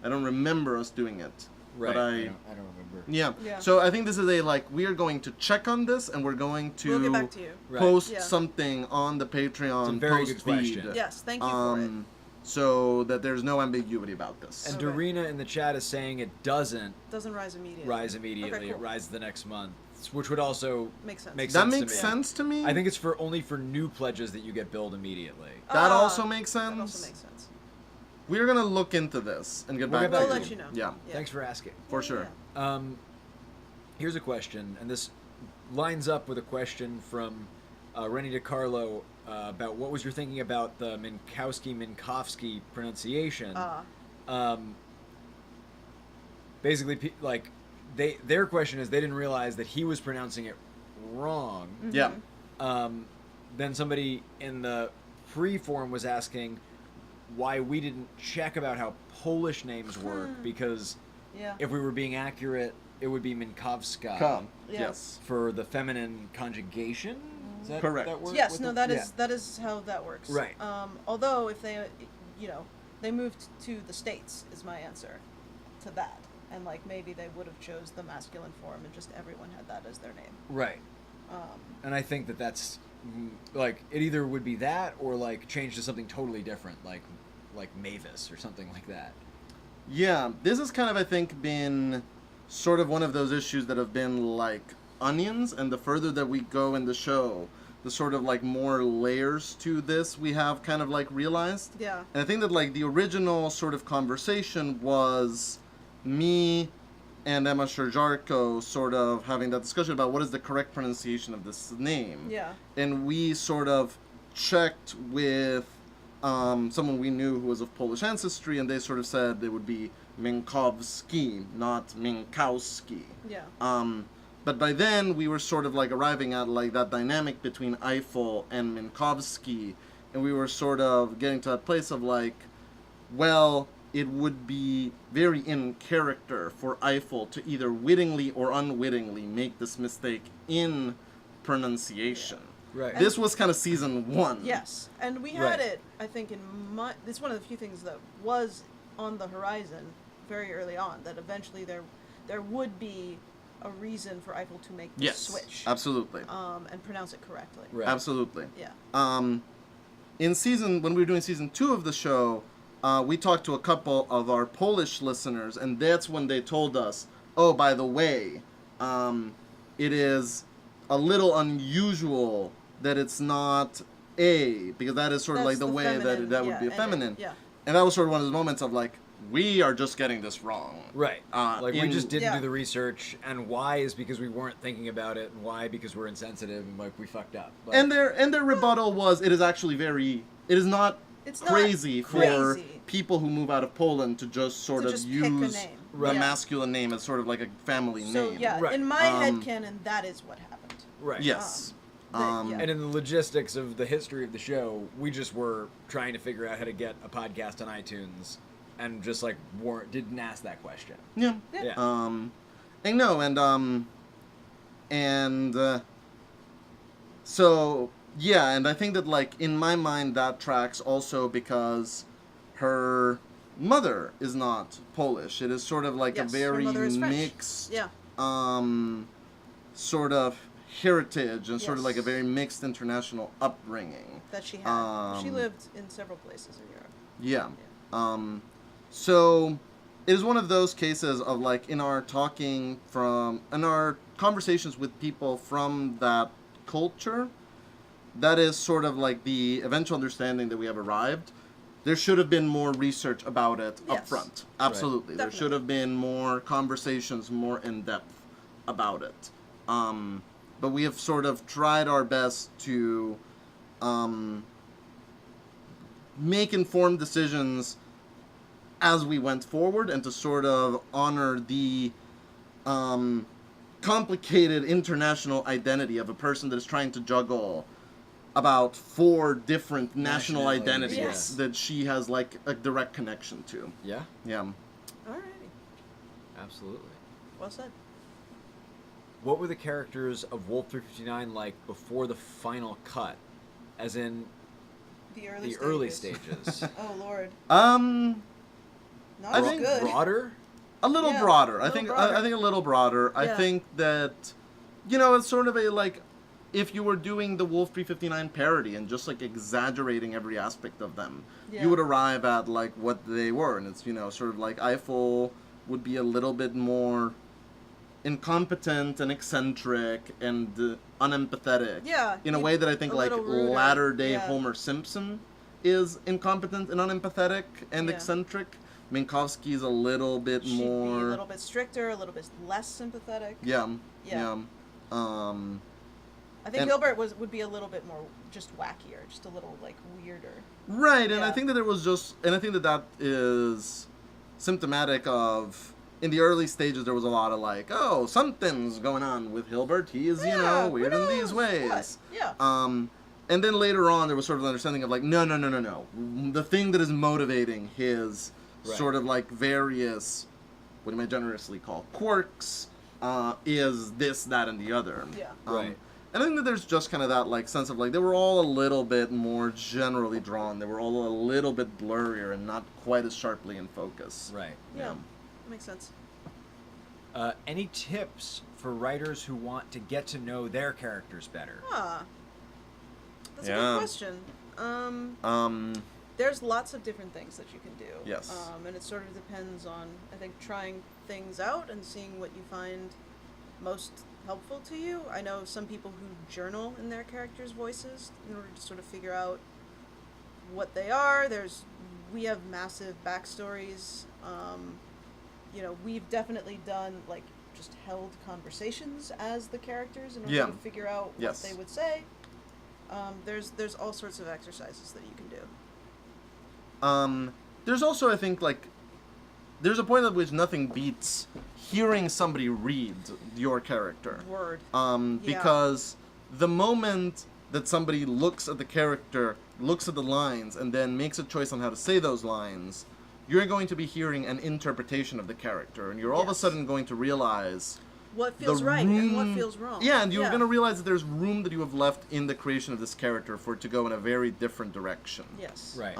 I don't remember us doing it. Right. But I don't remember. Yeah. Yeah. So I think this is we are going to check on this and we're going to We'll get back to you. Right. post Yeah. something on the Patreon It's a very post good feed. question. Yes, thank you for it. So that there's no ambiguity about this. And Okay. Darina in the chat is saying it doesn't Doesn't rise immediately. rise immediately. Okay, cool. It rises the next month, which would also Makes sense. make That sense makes to me. sense to me. I think it's only for new pledges that you get billed immediately. that Ah, also makes sense. That also makes sense. We're gonna look into this and get We'll back get to back We'll to let you know. Yeah. Yeah. Thanks for asking. For Yeah, sure. yeah. Here's a question, and this lines up with a question from Rennie DiCarlo about what was your thinking about the Minkowski-Minkowski pronunciation. Basically, like, their question is they didn't realize that he was pronouncing it wrong. Yeah. Then somebody in the pre-forum was asking why we didn't check about how Polish names work, because Yeah. if we were being accurate, it would be Minkowska Come. Yes. Yes. for the feminine conjugation. Is that, Correct. That work Yes, with no, the- that yeah. is that is how that works. Right. Although if they, they moved to the States is my answer to that, and like maybe they would have chose the masculine form and just everyone had that as their name. Right. And I think that that's like it either would be that or like change to something totally different, like Mavis or something like that. Yeah, this has kind of, I think, been sort of one of those issues that have been like onions, and the further that we go in the show, the sort of like more layers to this we have kind of like realized. Yeah. And I think that like the original sort of conversation was me and Emma Sherjarko sort of having that discussion about what is the correct pronunciation of this name. Yeah. And we sort of checked with someone we knew who was of Polish ancestry, and they sort of said it would be Minkowski, not Minkowski. Yeah. But by then we were sort of like arriving at like that dynamic between Eiffel and Minkowski, and we were sort of getting to that place of like, well, it would be very in character for Eiffel to either wittingly or unwittingly make this mistake in pronunciation. Right. This was kind of season 1. Yes, and we Right. had it. I think it's one of the few things that was on the horizon very early on. That eventually there would be a reason for Eiffel to make the Yes. switch. Absolutely. And pronounce it correctly. Right. Absolutely. Yeah. When we were doing season 2 of the show, we talked to a couple of our Polish listeners, and that's when they told us, oh, by the way, it is a little unusual that it's not A, because that is sort of That's like the way feminine, that would yeah, be a and feminine. yeah. And that was sort of one of those moments of like, we are just getting this wrong. Right. Like we in- just didn't Yeah. do the research, and why is because we weren't thinking about it, and why because we're insensitive and like we fucked up. But, And their rebuttal was, it is not It's not crazy for crazy. people who move out of Poland to just sort To of just use pick a name. Right. the Yeah. masculine name as sort of like a family So name. yeah, Right. in my Um, headcanon, that is what happened. Right. Yes. Yeah. And in the logistics of the history of the show, we just were trying to figure out how to get a podcast on iTunes, and just like didn't ask that question. Yeah. Yeah. And no, and so yeah, and I think that like in my mind that tracks also because her mother is not Polish. It is sort of like Yes, a her very mother is French. mixed Yeah. sort of heritage and sort of Yes. like a very mixed international upbringing. That she had. She Um, lived in several places in Europe. Yeah. Yeah. So it is one of those cases of like in our conversations with people from that culture, that is sort of like the eventual understanding that we have arrived. There should have been more research about it up Yes. front. Absolutely. There should Definitely. have been more conversations, more in depth about it. But we have sort of tried our best to make informed decisions as we went forward and to sort of honor the complicated international identity of a person that is trying to juggle about 4 different national Nationalities, identities yes. that she has like a direct connection to. Yeah. Yeah. Alrighty. Absolutely. Well said. What were the characters of Wolf 359 like before the final cut? As in The early the stages. early stages. Oh Lord. Not I as think good. Broader? A little Yeah, broader. a I little think broader. I think a little broader. I Yeah. think that it's sort of a like if you were doing the Wolf 359 parody and just like exaggerating every aspect of them, Yeah. you would arrive at like what they were, and it's sort of like Eiffel would be a little bit more incompetent and eccentric and unempathetic. Yeah, In a he- way that I think a like little ruder, latter day yeah. Homer Simpson is incompetent and unempathetic and Yeah. eccentric. Minkowski's a little bit She'd more. be a little bit stricter, a little bit less sympathetic. Yeah. Yeah. Um, I think And- Gilbert would be a little bit more just wackier, just a little like weirder. right, and I Yeah. think that there was and I think that is symptomatic of. In the early stages, there was a lot of like, oh, something's going on with Hilbert. He is, Yeah, who weird in these knows ways. what? Yeah. And then later on, there was sort of an understanding of like, no. The thing that is motivating his Right. sort of like various, what you might generously call quirks, is this, that, and the other. Yeah. Right. And I think that there's just kind of that like sense of like they were all a little bit more generally drawn. They were all a little bit blurrier and not quite as sharply in focus. Right. Yeah. Makes sense. Any tips for writers who want to get to know their characters better? Huh. That's a Yeah. good question. There's lots of different things that you can do. Yes. And it sort of depends on, I think, trying things out and seeing what you find most helpful to you. I know some people who journal in their characters' voices in order to sort of figure out what they are. We have massive backstories. We've definitely done like just held conversations as the characters in order Yeah. to figure out Yes. what they would say. There's all sorts of exercises that you can do. There's also, I think, like, there's a point at which nothing beats hearing somebody read your character. Word. Because the moment that somebody looks at the character, looks at the lines, and then makes a choice on how to say those lines, you're going to be hearing an interpretation of the character, and you're all of a Yes. sudden going to realize What feels right and what feels wrong. Yeah, and you're going to realize that there's room that you have left in the creation of this character for it to go in a very different direction. Yes. Right.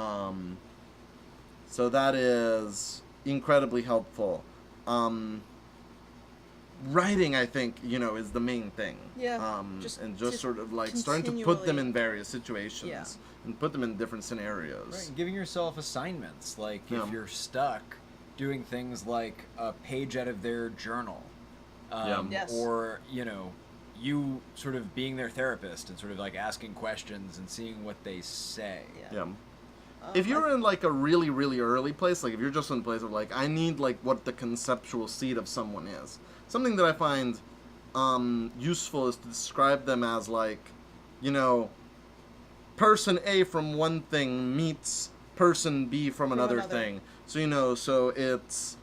So that is incredibly helpful. Writing, I think, is the main thing. Yeah, And just sort of like starting to put them continually- in various situations Yeah. and put them in different scenarios. Right, and giving yourself assignments, like Yeah. if you're stuck, doing things like a page out of their journal, Yes. or you sort of being their therapist and sort of like asking questions and seeing what they say. Yeah. Yeah. If you're in like a really, really early place, like if you're just in a place of like, I need like what the conceptual seed of someone is. Something that I find useful is to describe them as like, person A from one thing meets person B from another another. thing. So so it's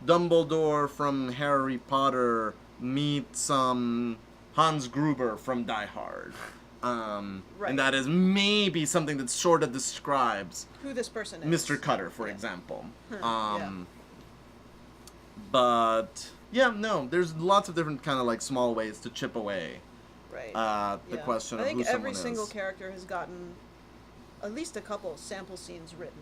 Dumbledore from Harry Potter meets Hans Gruber from Die Hard. Right. And that is maybe something that sort of describes Who this person is. Mr. Cutter, for Yeah. example. Yeah. But yeah, no, there's lots of different kind of like small ways to chip away Right. the Yeah. question I of think who someone every is. single character has gotten at least a couple sample scenes written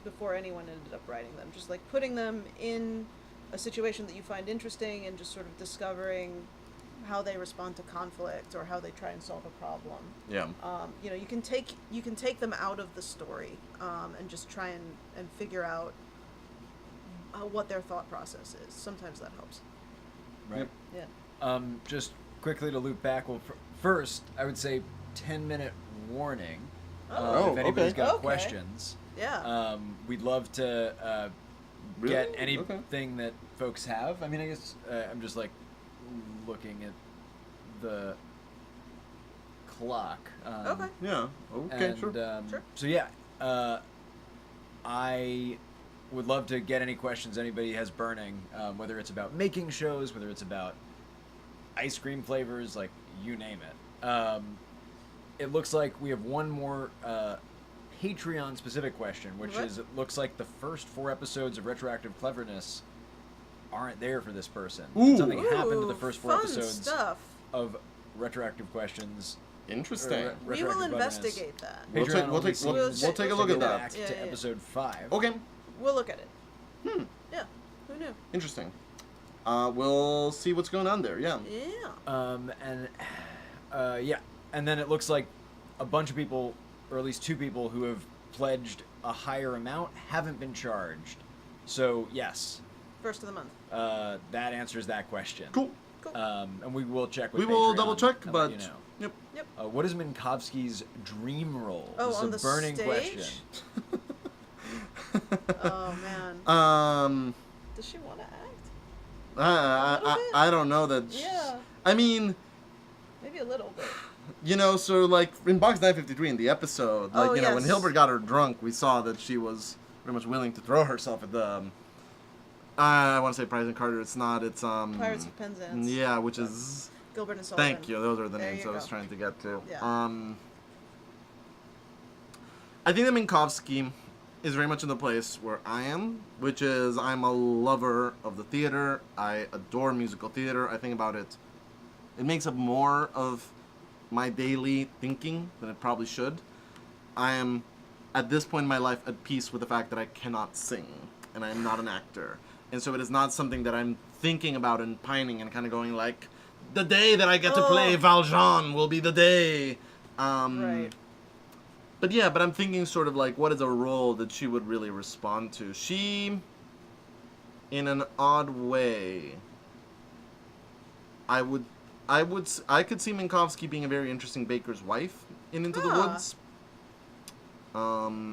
before anyone ended up writing them. Just like putting them in a situation that you find interesting and just sort of discovering how they respond to conflict or how they try and solve a problem. Yeah. You know, you can take them out of the story and just try and figure out what their thought process is. Sometimes that helps. Right. Yep. Yeah. Just quickly to loop back. Well, first, I would say 10-minute warning. Oh, if anybody's okay. got Okay. questions. Yeah. We'd love to Really? get Okay. anything that folks have. I mean, I guess I'm just like looking at the clock. Okay. Yeah. Okay. And, Sure. Sure. So yeah, I would love to get any questions anybody has burning, whether it's about making shows, whether it's about ice cream flavors, like you name it. It looks like we have one more Patreon specific question, which What? is, it looks like the first 4 episodes of Retroactive Cleverness aren't there for this person. Ooh. Something happened to the Ooh, first 4 fun episodes stuff. of Retroactive Questions. Interesting. We will investigate that. We'll Patreon take- we'll only take- we'll- seems we'll take a to look go at that. back Yeah, to yeah, yeah. episode 5. Okay. We'll look at it. Hmm. Yeah. Who knew? Interesting. We'll see what's going on there. Yeah. Yeah. Yeah, and then it looks like a bunch of people, or at least 2 people who have pledged a higher amount, haven't been charged. So yes, First of the month. that answers that question. Cool. Cool. And we will check with We will Patreon double check, and but let you know. yep. Yep. What is Minkowski's dream role? Oh, This is on a the burning stage? question. Oh man. Does she want to act? little bit. I don't know that. Yeah. I mean, Maybe a little bit. you know, so like in Box 953 in the episode, like Oh, you know, when yes. Hilbert got her drunk, we saw that she was pretty much willing to throw herself at the. I want to say Price and Carter. It's not. It's Pirates of Penzance. Yeah, which is. Gilbert and Sullivan. Thank you. Those are the There names you I was go. trying to get to. Yeah. I think that Minkowski is very much in the place where I am, which is I'm a lover of the theater. I adore musical theater. I think about it. It makes up more of my daily thinking than it probably should. I am, at this point in my life, at peace with the fact that I cannot sing, and I am not an actor. And so it is not something that I'm thinking about and pining and kind of going like, the day that I get to play Oh. Valjean will be the day. Right. But yeah, but I'm thinking sort of like, what is a role that she would really respond to? She, in an odd way, I could see Minkowski being a very interesting baker's wife in Into the Ah. Woods.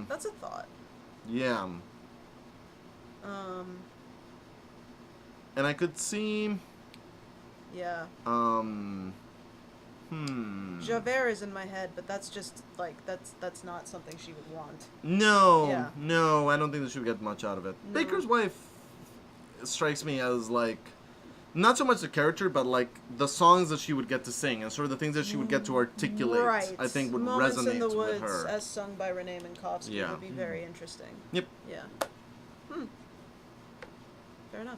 That's a thought. Yeah, Um. and I could see, Yeah. Javert is in my head, but that's just like that's not something she would want. No, Yeah. no, I don't think that she would get much out of it. No. Baker's wife strikes me as like, not so much the character, but like the songs that she would get to sing and sort of the things that she would get to articulate. Right. I think would Moments resonate in the Woods, with her. as sung by Renee Minkowski, Yeah. would be very interesting. Yep. Yeah. Fair enough.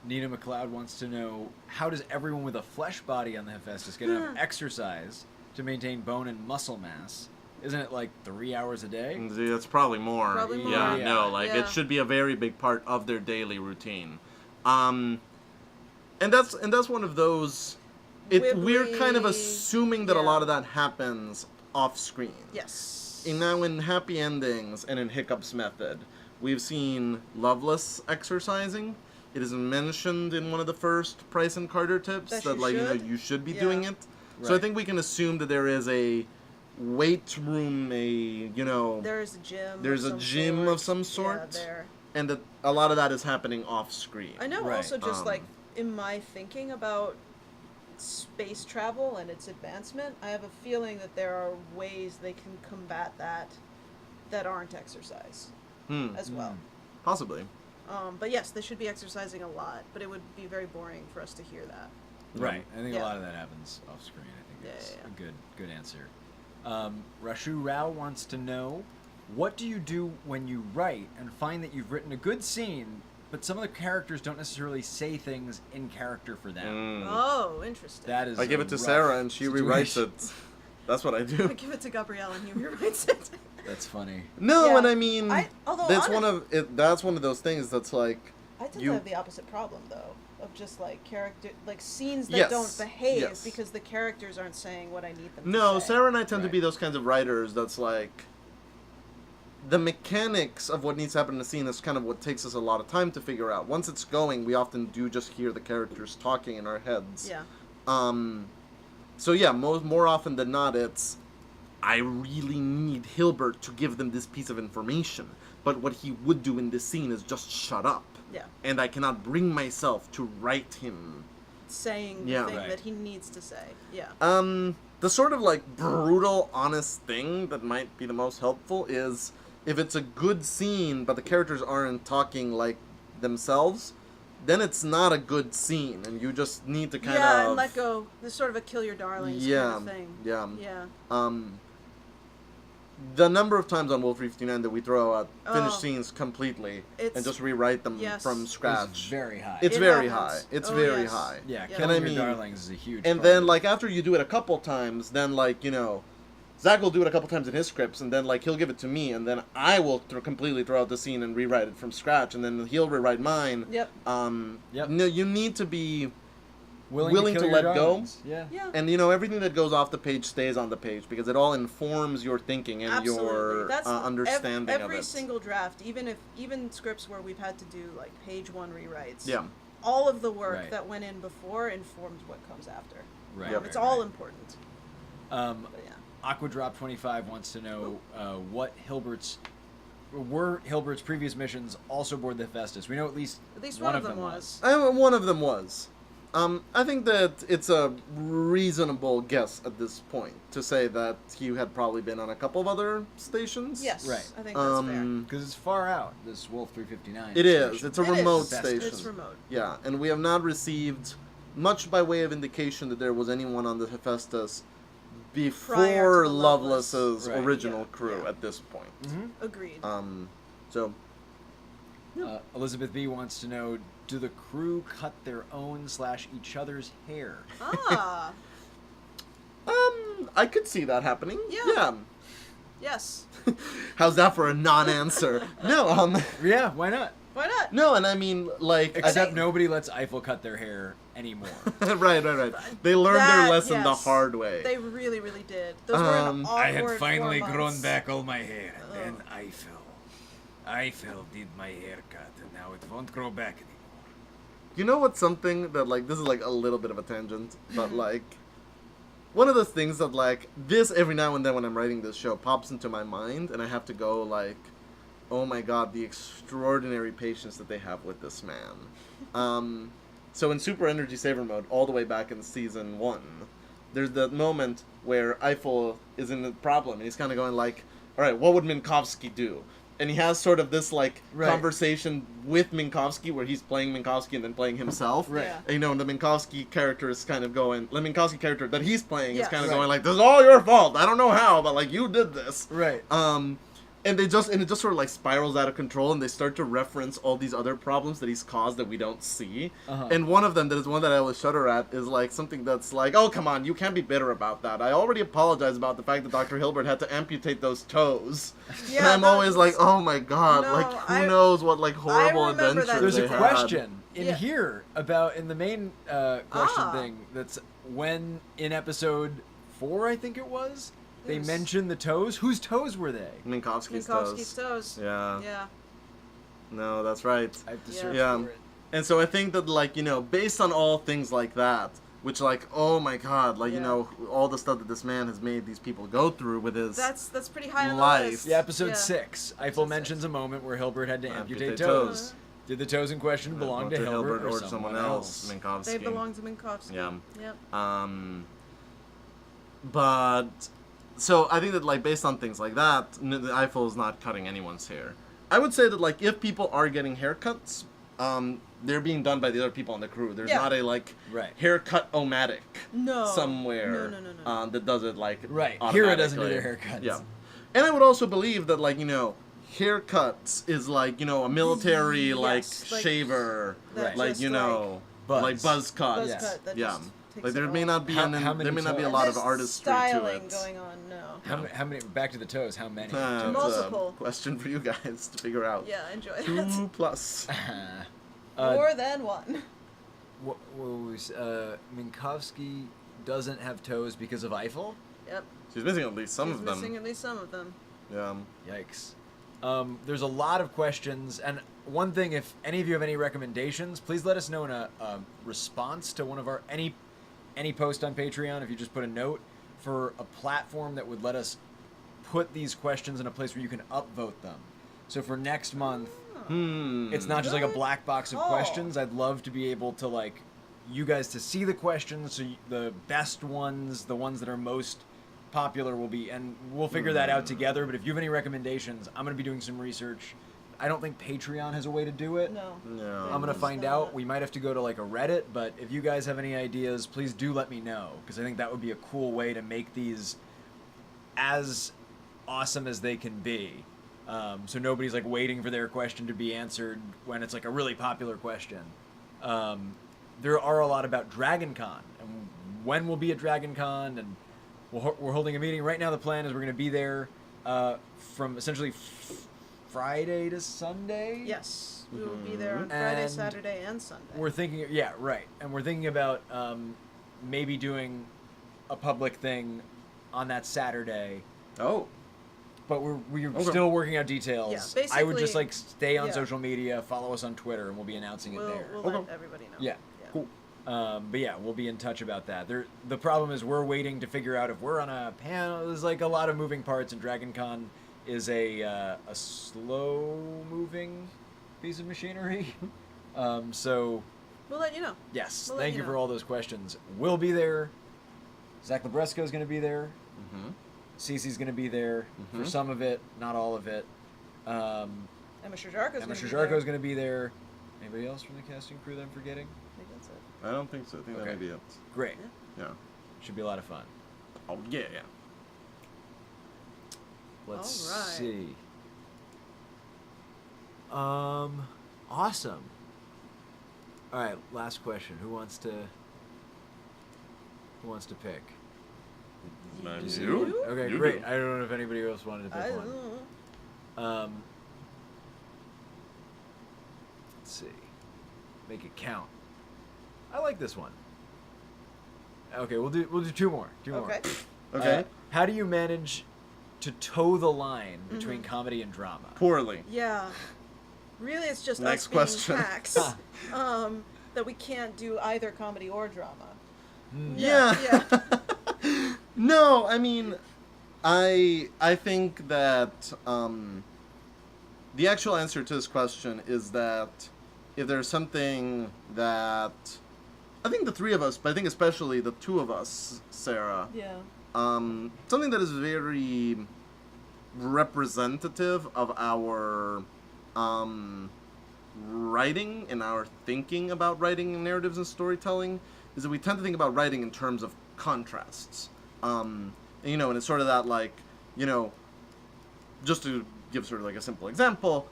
Nina McLeod wants to know, how does everyone with a flesh body on the Hephaestus get enough exercise to maintain bone and muscle mass? Isn't it like 3 hours a day? That's probably more. Probably more. Yeah, Yeah. no, like Yeah. it should be a very big part of their daily routine. And that's one of those. We're kind of Wibbly- assuming that a yeah. lot of that happens off screen. Yes. Now in Happy Endings and in Hiccup's Method, we've seen Loveless exercising. It is mentioned in one of the first Price and Carter tips That that she like should? you should be Yeah. doing it. So I Right. think we can assume that there is a weight room, There's a gym. There's of a some gym sort. of some sort. Yeah, there. and that a lot of that is happening off screen. I know. Right. Also, just Um, like in my thinking about space travel and its advancement, I have a feeling that there are ways they can combat that aren't exercise Hmm. as well. Possibly. But yes, they should be exercising a lot. But it would be very boring for us to hear that. Right. I think Yeah. a lot of that happens off screen. I think Yeah, that's yeah, a good answer. Rashu Rao wants to know, what do you do when you write and find that you've written a good scene, but some of the characters don't necessarily say things in character for them? Oh, interesting. That is I give a it to rough Sarah and she rewrites situation. it. That's what I I do. give it to Gabrielle and he rewrites it. That's funny. No, Yeah. and I mean, Although that's honest- that's one of those things that's like, I tend You- to have the opposite problem though, of just like character, like scenes that Yes, don't behave yes. because the characters aren't saying what I need them no, to say. Sarah and I tend to Right. be those kinds of writers that's like, the mechanics of what needs to happen in a scene is kind of what takes us a lot of time to figure out. Once it's going, we often do just hear the characters talking in our heads. Yeah. So yeah, more often than not, it's, I really need Hilbert to give them this piece of information. But what he would do in this scene is just shut up. Yeah. And I cannot bring myself to write him. Saying the Yeah. thing Right. that he needs to say. Yeah. The sort of like brutal, honest thing that might be the most helpful is if it's a good scene, but the characters aren't talking like themselves, then it's not a good scene, and you just need to kind yeah, of and let go. There's sort of a kill your darlings Yeah, kind of thing. yeah. Yeah. The number of times on Wolf 359 that we throw out finished Oh. scenes completely It's- and just rewrite them yes. from It's scratch. very high. It's It very happens. high. It's Oh, very yes. high. yeah, Yeah. killing And I your mean- darlings is a huge And part then, of it. like, after you do it a couple times, then, like, you know, Zach will do it a couple times in his scripts, and then, like, he'll give it to me, and then I will completely throw out the scene and rewrite it from scratch, and then he'll rewrite mine. Yep. Yep. No, you need to be kill willing to your let go. darlings. Yeah. Yeah. And, you know, everything that goes off the page stays on the page, because it all informs your thinking and Absolutely. your That's understanding every of it. single draft, even scripts where we've had to do like page one rewrites. Yeah. All of the work Right. that went in before informs what comes after. Right. Yep. right, It's all right. important. Um, But yeah. Aquadrop25 wants to know what were Hilbert's previous missions also aboard the Hephaestus. We know at least One of them was. One of them was. I think that it's a reasonable guess at this point to say that he had probably been on a couple of other stations. Yes. Right. I think that's fair. because it's far out. This Wolf 359. It is. station. It's a It is. remote Hephaestus. station. It's remote. Yeah, and we have not received much by way of indication that there was anyone on the Hephaestus Prior before to the Lovelace. Lovelace's Right. original Yeah, crew yeah. at this point. Mhm. Agreed. So Elizabeth B wants to know: do the crew cut their own / each other's hair? Ah. I could see that happening. Yeah. Yes. How's that for a non-answer? No, Yeah, why not? Why not? no, and I mean, like, Except nobody lets Eiffel cut their hair anymore. right. They learned That- their lesson the yes. hard way. They really, really did. Those were an awkward 4 months. all my hair, and then Eiffel did my haircut, and now it won't grow back anymore. You know what's something that, like, this is like a little bit of a tangent, but like, one of those things that, like, this every now and then when I'm writing this show pops into my mind, and I have to go like, oh my god, the extraordinary patience that they have with this man. So in Super Energy Saver mode, all the way back in season 1, there's that moment where Eiffel is in a problem, and he's kind of going like, all right, what would Minkowski do? And he has sort of this, like, Right. conversation with Minkowski where he's playing Minkowski and then playing himself. Right. Yeah. And, you know, and the Minkowski character is kind of going, the Minkowski character that he's playing is Yes. kind of Right. going like, this is all your fault. I don't know how, but, like, you did this. Right. And it just sort of like spirals out of control, and they start to reference all these other problems that he's caused that we don't see. Uh-huh. And one of them, that is one that I always shudder at, is like something that's like, oh come on, you can't be bitter about that. I already apologized about the fact that Dr. Hilbert had to amputate those toes. Yeah, and I'm that always was- like, oh my god, No, like who I- knows what like horrible remember that adventures There's a they had. question in Yeah. here about in the main question Ah. thing. That's when in episode 4, I think it was. They Yes. mentioned the toes. Whose toes were they? Minkowski's Minkowski's toes. toes. Yeah. Yeah. No, that's right. I have to Yeah. search Yeah. for it. And so I think that, like, you know, based on all things like that, which, like, oh my god, like, you Yeah. know, all the stuff that this man has made these people go through with his... That's pretty high on Life. the list. Yeah, episode Yeah. 6. Eiffel Episode mentions 6. a moment where Hilbert had to amputate Amputate toes. toes. Did the toes in question belong to Hilbert, or someone else? Minkowski. They belong to Minkowski. Yeah. Yep. But... So I think that, like, based on things like that, Eiffel is not cutting anyone's hair. I would say that like if people are getting haircuts, they're being done by the other people on the crew. There's Yeah. not a like Right. haircut-o-matic No. somewhere No. that does it like Right. Hira doesn't do automatically. their haircuts. Yeah, and I would also believe that like haircuts is like a military like Yes, like, shaver, that like just, Buzz. like buzz cut. Buzz Yes. cut that Yeah. just takes Like there it may all. not be How an, many there may not be a toes? lot There's of artistry to styling it. going on. No. How many? Back to the toes. How many? It's a Multiple. question for you guys to figure out. Yeah, enjoy that. 2 plus. More than one. What was Minkowski doesn't have toes because of Eiffel? Yep. She's missing at least some She's of them. missing at least some of them. Yeah. Yikes. There's a lot of questions, and one thing, if any of you have any recommendations, please let us know in a response to one of our any post on Patreon. If you just put a note for a platform that would let us put these questions in a place where you can upvote them. So for next month, it's not just like a Good black box of call. questions. I'd love to be able to like you guys to see the questions, so the best ones, the ones that are most popular will be, and we'll figure that out together. But if you have any recommendations, I'm going to be doing some research. I don't think Patreon has a way to do it. No. No. I'm going to It's find not. out. We might have to go to like a Reddit, but if you guys have any ideas, please do let me know, because I think that would be a cool way to make these as awesome as they can be. So nobody's like waiting for their question to be answered when it's like a really popular question. There are a lot about Dragon Con and when we'll be at Dragon Con, and we're holding a meeting right now. The plan is we're going to be there from essentially Friday to Sunday. Yes, we will be there on Friday, And Saturday, and Sunday. We're thinking, yeah, right, and we're thinking about maybe doing a public thing on that Saturday. Oh. But we're Okay. still working out details. Yeah, I would just basically- like stay on yeah. social media, follow us on Twitter, and we'll be announcing it We'll there. let Okay. everybody know. Yeah. Cool. But yeah, we'll be in touch about that. The problem is we're waiting to figure out if we're on a panel. There's like a lot of moving parts, and Dragon Con is a slow-moving piece of machinery. So We'll let you know. yes, We'll let thank you you for know. all those questions. We'll be there. Zach Labresco is going to be there. Mm-hmm. Cece's going to be there for some of it, not all of it. Emma Shajarko's Emma gonna be Shajarko there. is going to be there. Anybody else from the casting crew that I'm forgetting? I think that's it. I don't think so. I think Okay. that may be it. Great. Yeah. Should be a lot of fun. Oh, yeah. Let's All right. see. Awesome. All right, last question. Who wants to pick? You? Okay, You great. do. I don't know if anybody else wanted to I pick don't one. know. Let's see. Make it count. I like this one. Okay, we'll do two more. Two more. Okay. Okay. How do you manage to toe the line Mm-hmm. between comedy and drama? Poorly. Yeah. Really, it's just Next us being question. hacks. That we can't do either comedy or drama. Yeah. Yeah. No, I mean, I think that the actual answer to this question is that if there's something that I think the three of us, but I think especially the two of us, Sarah, Yeah. something that is very representative of our writing and our thinking about writing and narratives and storytelling is that we tend to think about writing in terms of contrasts. And it's sort of that like, just to give sort of like a simple example,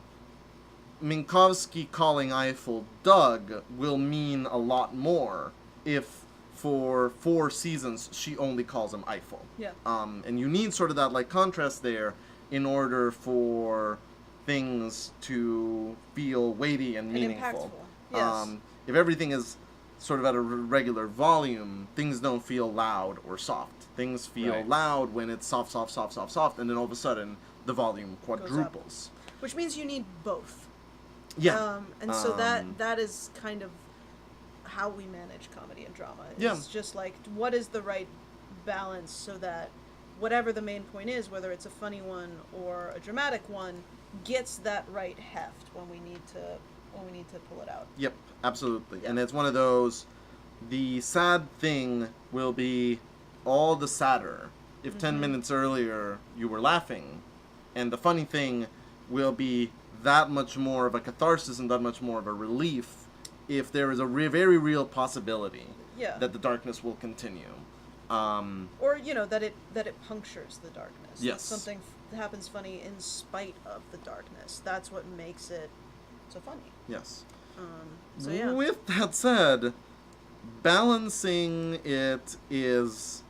Minkowski calling Eiffel Doug will mean a lot more if for 4 seasons she only calls him Eiffel. Yeah. And you need sort of that like contrast there in order for things to feel weighty and meaningful. impactful. Yes. If everything is sort of at a regular volume, things don't feel loud or soft. Things feel Right. loud when it's soft, soft, soft, soft, soft, and then all of a sudden the volume quadruples. Which means you need both. Yeah. And so that is kind of how we manage comedy and drama. It's Yeah. just like, what is the right balance so that whatever the main point is, whether it's a funny one or a dramatic one, gets that right heft when we need to pull it out. Yep, absolutely. Yeah. And it's one of those, the sad thing will be all the sadder if 10 minutes earlier you were laughing, and the funny thing will be that much more of a catharsis and that much more of a relief if there is a very real possibility Yeah. that the darkness will continue. Or that it punctures the darkness. Yes. That something happens funny in spite of the darkness. That's what makes it so funny. Yes. So yeah. With that said, balancing it is...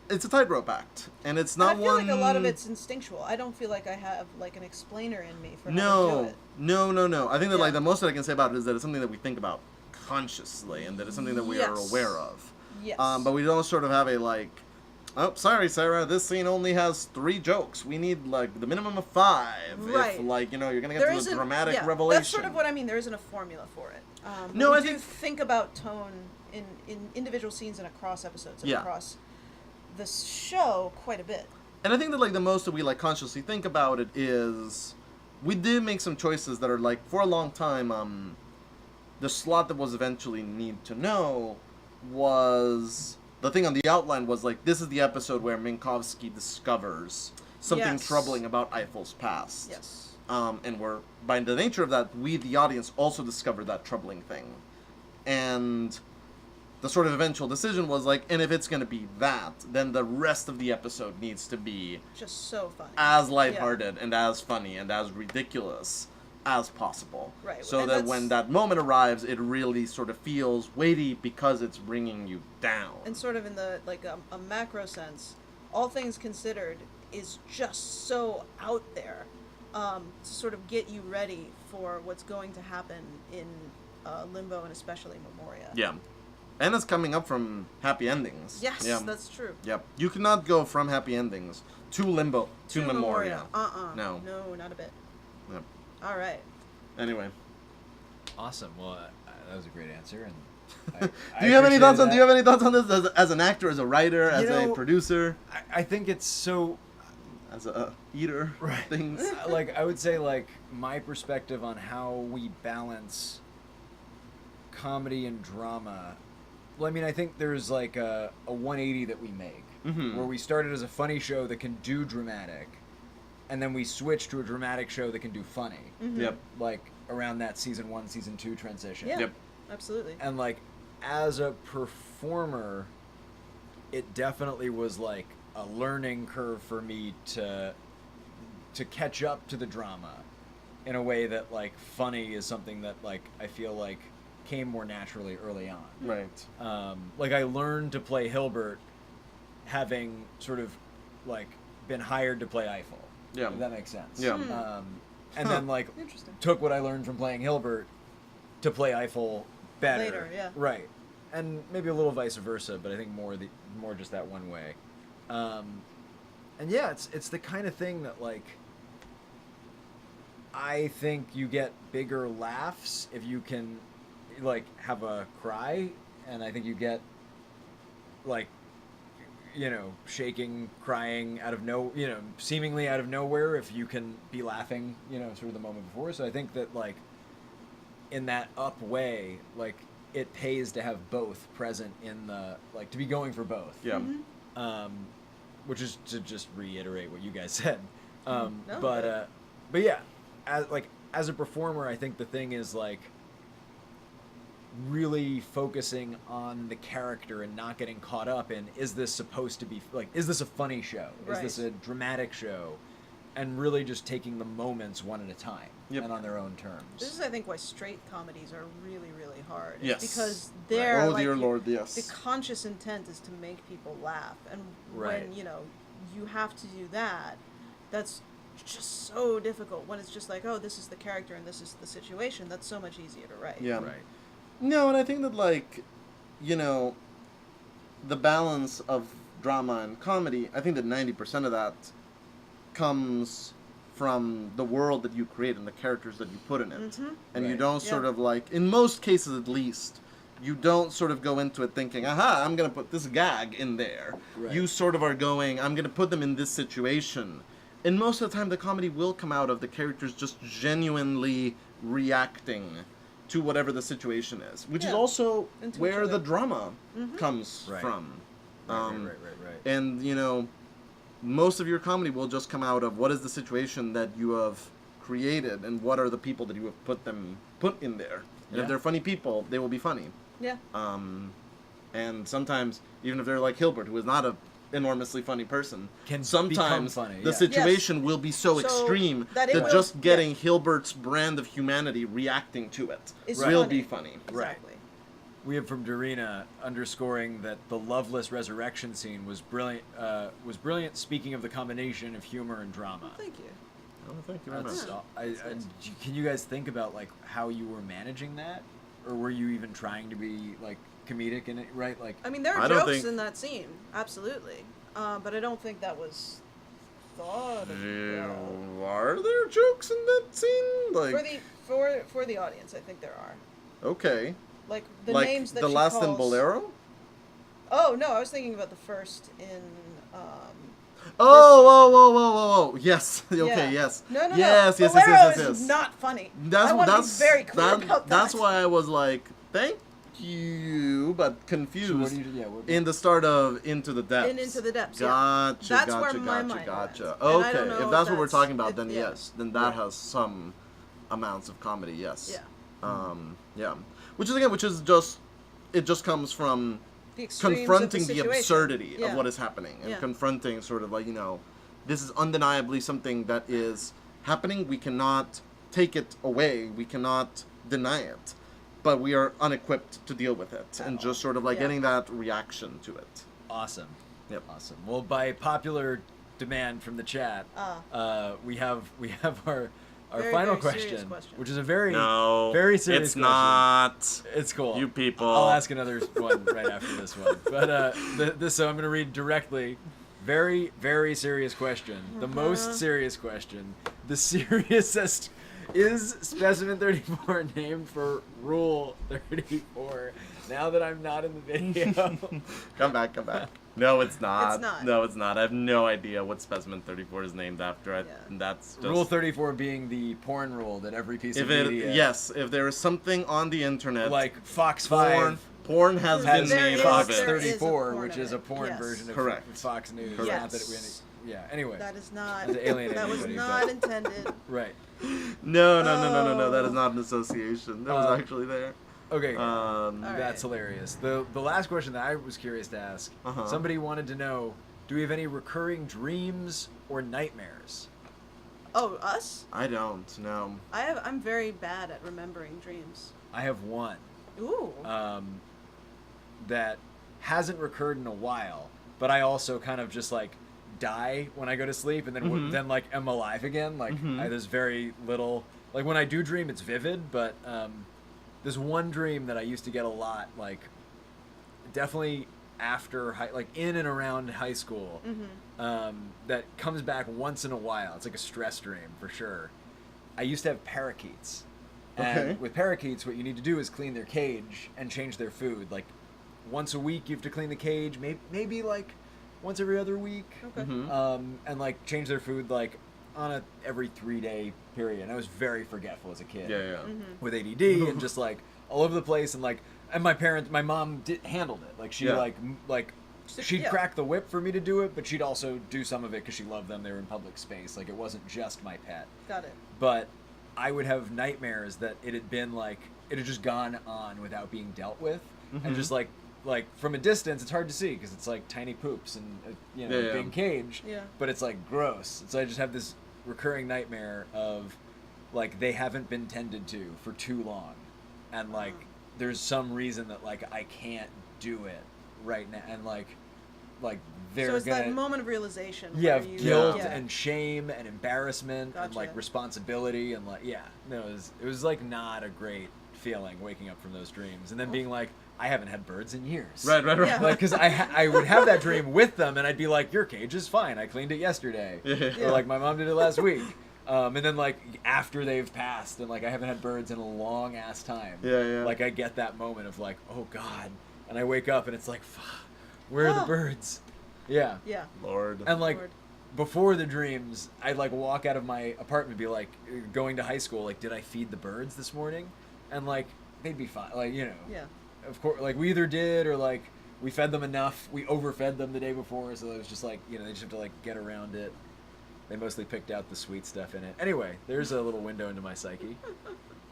It's a tightrope act, and it's not I feel one... like a lot of it's instinctual. I don't feel like I have like an explainer in me for how to do it. No. I think that Yeah. like the most that I can say about it is that it's something that we think about consciously, and that it's something that we are Yes. aware of. Yes. But we don't sort of have a like, oh, sorry, Sarah, this scene only has 3 jokes. We need like the minimum of 5. Right. If like you're gonna get There to a isn't- dramatic yeah, revelation. That's sort of what I mean. There isn't a formula for it. No, we I do think- about tone in individual scenes and across episodes and Yeah. across the show quite a bit. And I think that like the most that we like consciously think about it is we did make some choices that are like for a long time the slot that was eventually Need to Know was the thing on the outline was like this is the episode where Minkowski discovers something Yes. troubling about Eiffel's past. Yes. And we're by the nature of that we the audience also discover that troubling thing. And the sort of eventual decision was like, and if it's going to be that, then the rest of the episode needs to be Just so funny. as lighthearted and as funny and as ridiculous as possible. Right, So and that that's- when that moment arrives, it really sort of feels weighty because it's bringing you down. And sort of in the like a macro sense, all things considered is just so out there to sort of get you ready for what's going to happen in Limbo and especially Memoria. Yeah. And it's coming up from happy endings. Yes, Yeah. that's true. Yep. You cannot go from happy endings to Limbo to Memoria. No, No. not a bit. Yep. All right. Anyway. Awesome. Well, that was a great answer. And Do you have any thoughts on? Do you have any thoughts on this as an actor, as a writer, as a know- producer, I think it's so as a eater? Right. Things. like I would say like my perspective on how we balance comedy and drama. Well, I mean, I think there's like a 180 that we make Mhm. where we started as a funny show that can do dramatic, and then we switch to a dramatic show that can do funny. Yep. Like around that season 1, season 2 transition. Yeah. Yep. Absolutely. And like as a performer, it definitely was like a learning curve for me to catch up to the drama in a way that like funny is something that like I feel like came more naturally early on. Right. Like I learned to play Hilbert having sort of like been hired to play Eiffel. Yeah. If that makes sense. Yeah. And then like Interesting. took what I learned from playing Hilbert to play Eiffel better. Later, yeah. Right. And maybe a little vice versa, but I think more just that one way. And yeah, it's the kind of thing that like I think you get bigger laughs if you can like have a cry, and I think you get like shaking, crying out of seemingly out of nowhere if you can be laughing, sort of the moment before. So I think that like in that up way, like it pays to have both present in the like to be going for both. Yeah. Which is to just reiterate what you guys said. No, But yeah, as a performer, I think the thing is like really focusing on the character and not getting caught up in is this supposed to be like is this a funny show? Is this Right. a dramatic show? And really just taking the moments one at a time Yep. and on their own terms. This is, I think, why straight comedies are really, really hard. It's Yes. because they're Oh like, dear Lord, yes. the conscious intent is to make people laugh, and Right. when you have to do that, that's just so difficult. When it's just like, oh, this is the character and this is the situation. That's so much easier to write. Yeah. Right. No, and I think that like, the balance of drama and comedy, I think that 90% of that comes from the world that you create and the characters that you put in it. Mhm. And you Right. don't sort of like, in most cases at least, you don't sort of go into it thinking, aha, I'm going to put this gag in there. Right. You sort of are going, I'm going to put them in this situation. And most of the time the comedy will come out of the characters just genuinely reacting to whatever the situation is, which is Yeah. also Into each where the other. drama comes Right. from. Right. And, most of your comedy will just come out of what is the situation that you have created, and what are the people that you have put in there. And Yeah. if they're funny people, they will be funny. Yeah. And sometimes, even if they're like Hilbert, who is not a enormously funny person, Can sometimes become funny, the yeah. situation will be so So extreme that it that will- just getting Hilbert's brand of humanity reacting to it Is will funny. be funny. Exactly. We have from Dorina underscoring that the Loveless resurrection scene was brilliant. Speaking of the combination of humor and drama. Thank you. Oh, thank you very much. That's, That's nice. can you guys think about like how you were managing that, or were you even trying to be like comedic in it? Right, like I mean, there I are don't jokes think- in that scene, absolutely, but I don't think that was thought of. Are there jokes in that scene? Like, For the audience, I think there are. okay, Like the like names that the she last calls. in Bolero. Oh no, I was thinking about the first in. Oh, yes. Okay, Yeah. yes. No, yes, no. yes, Bolero yes, yes, is yes. not funny. That's I want to that's be very clear that- about that. That's why I was like, thank you, but so confused. what do you, yeah, what, In the start of Into the Depths. In Into the Depths, yeah. Gotcha, That's gotcha, where my gotcha, mind gotcha. went. And I Okay, don't know if if that's what we're that's- talking about, if- then yeah. yes, then that has some amounts of comedy, yes. Yeah. Yeah. Which is just, it just comes from The extremes confronting of the, the situation. absurdity Yeah. of what is happening and Yeah. confronting sort of like, this is undeniably something that is happening. We cannot take it away. We cannot deny it. But we are unequipped to deal with it. And just sort of like Yeah. getting that reaction to it. awesome. Yep. Awesome. Well, by popular demand from the chat, we have our Very, final very serious question, question. which is a very No, very serious it's question. not. It's cool. You people. I'll ask another one right after this one. But so I'm going to read directly. Very, very serious question. The most serious question. The seriousest. Is Specimen 34 named for Rule 34? Now that I'm not in the video. Come back. No, it's not. It's not. No, it's not. I have no idea what Specimen 34 is named after. Yeah. That's just... Rule 34 being the porn rule that every piece of media... if there is something on the internet... Like Fox 5 Porn has There been is- named Fox of it. there is a 34, porn which of is a it. porn Yes. version of Correct. Fox News. Correct. Not that we yeah, anyway. That is not. To alienate That was anybody, not but- intended. Right. No. Oh. That is not an association. That was actually there. Okay. Um, All That's right. hilarious. The last question that I was curious to ask, Uh-huh. somebody wanted to know, do we have any recurring dreams or nightmares? Oh, us? I don't know. I'm very bad at remembering dreams. I have one Ooh. that hasn't recurred in a while, but I also kind of just like die when I go to sleep, and then then like am alive again. Like there's very little. Like when I do dream, it's vivid, but there's one dream that I used to get a lot. Like definitely after like in and around high school, that comes back once in a while. It's like a stress dream for sure. I used to have parakeets. Okay. And with parakeets, what you need to do is clean their cage and change their food. Like once a week, you have to clean the cage. Maybe like once every other week. Okay. And like change their food like on a every 3-day period. And I was very forgetful as a kid. Yeah. With ADD and just like all over the place and my mom handled it. Like she Yeah. she'd Yeah. crack the whip for me to do it, but she'd also do some of it because she loved them. They were in public space. Like it wasn't just my pet. Got it. But I would have nightmares that it had been like it had just gone on without being dealt with, and just like from a distance, it's hard to see because it's like tiny poops and a Yeah. big cage. Yeah. But it's like gross. So I just have this recurring nightmare of like they haven't been tended to for too long, and like there's some reason that like I can't do it right now, and like they're So it's gonna that moment of realization. yeah, where of you, guilt yeah. and shame and embarrassment and like Gotcha. responsibility and like it was like not a great feeling waking up from those dreams and then being like I haven't had birds in years. Right. Yeah. Like because I would have that dream with them and I'd be like your cage is fine, I cleaned it yesterday. Yeah. Or like my mom did it last week. And then like after they've passed and like I haven't had birds in a long ass time. Yeah. Like I get that moment of like oh god, and I wake up and it's like fuck, where are the Oh. birds? Yeah. Yeah. Lord. And like Lord. before the dreams, I'd like walk out of my apartment and be like going to high school, like, did I feed the birds this morning? And like they'd be fine. Like, Yeah. of course like we either did or like we fed them enough, we overfed them the day before, so it was just like, they just have to like get around it. They mostly picked out the sweet stuff in it. Anyway, there's a little window into my psyche.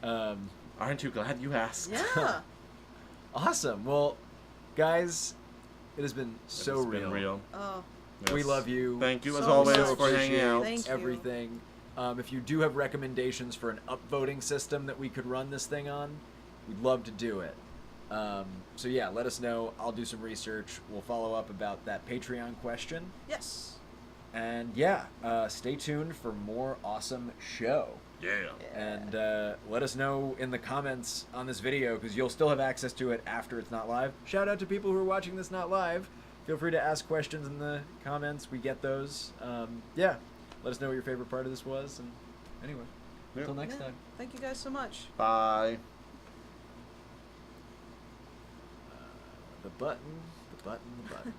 Aren't you glad you asked? Yeah. Awesome. Well, guys, it has been so It's real. been real. Oh, We Yes. love you. Thank you as So always much. for hanging Appreciate out. Thank you. everything. If you do have recommendations for an upvoting system that we could run this thing on, we'd love to do it. So yeah, let us know. I'll do some research. We'll follow up about that Patreon question. yes. And yeah, stay tuned for more awesome show. Yeah. And let us know in the comments on this video, because you'll still have access to it after it's not live. Shout out to people who are watching this not live. Feel free to ask questions in the comments. We get those. Yeah, let us know what your favorite part of this was. And anyway, Yeah. until next Yeah. time. Thank you guys so much. Bye. The button, the button, the button.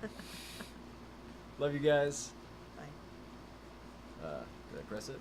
Love you guys. Bye. Did I press it?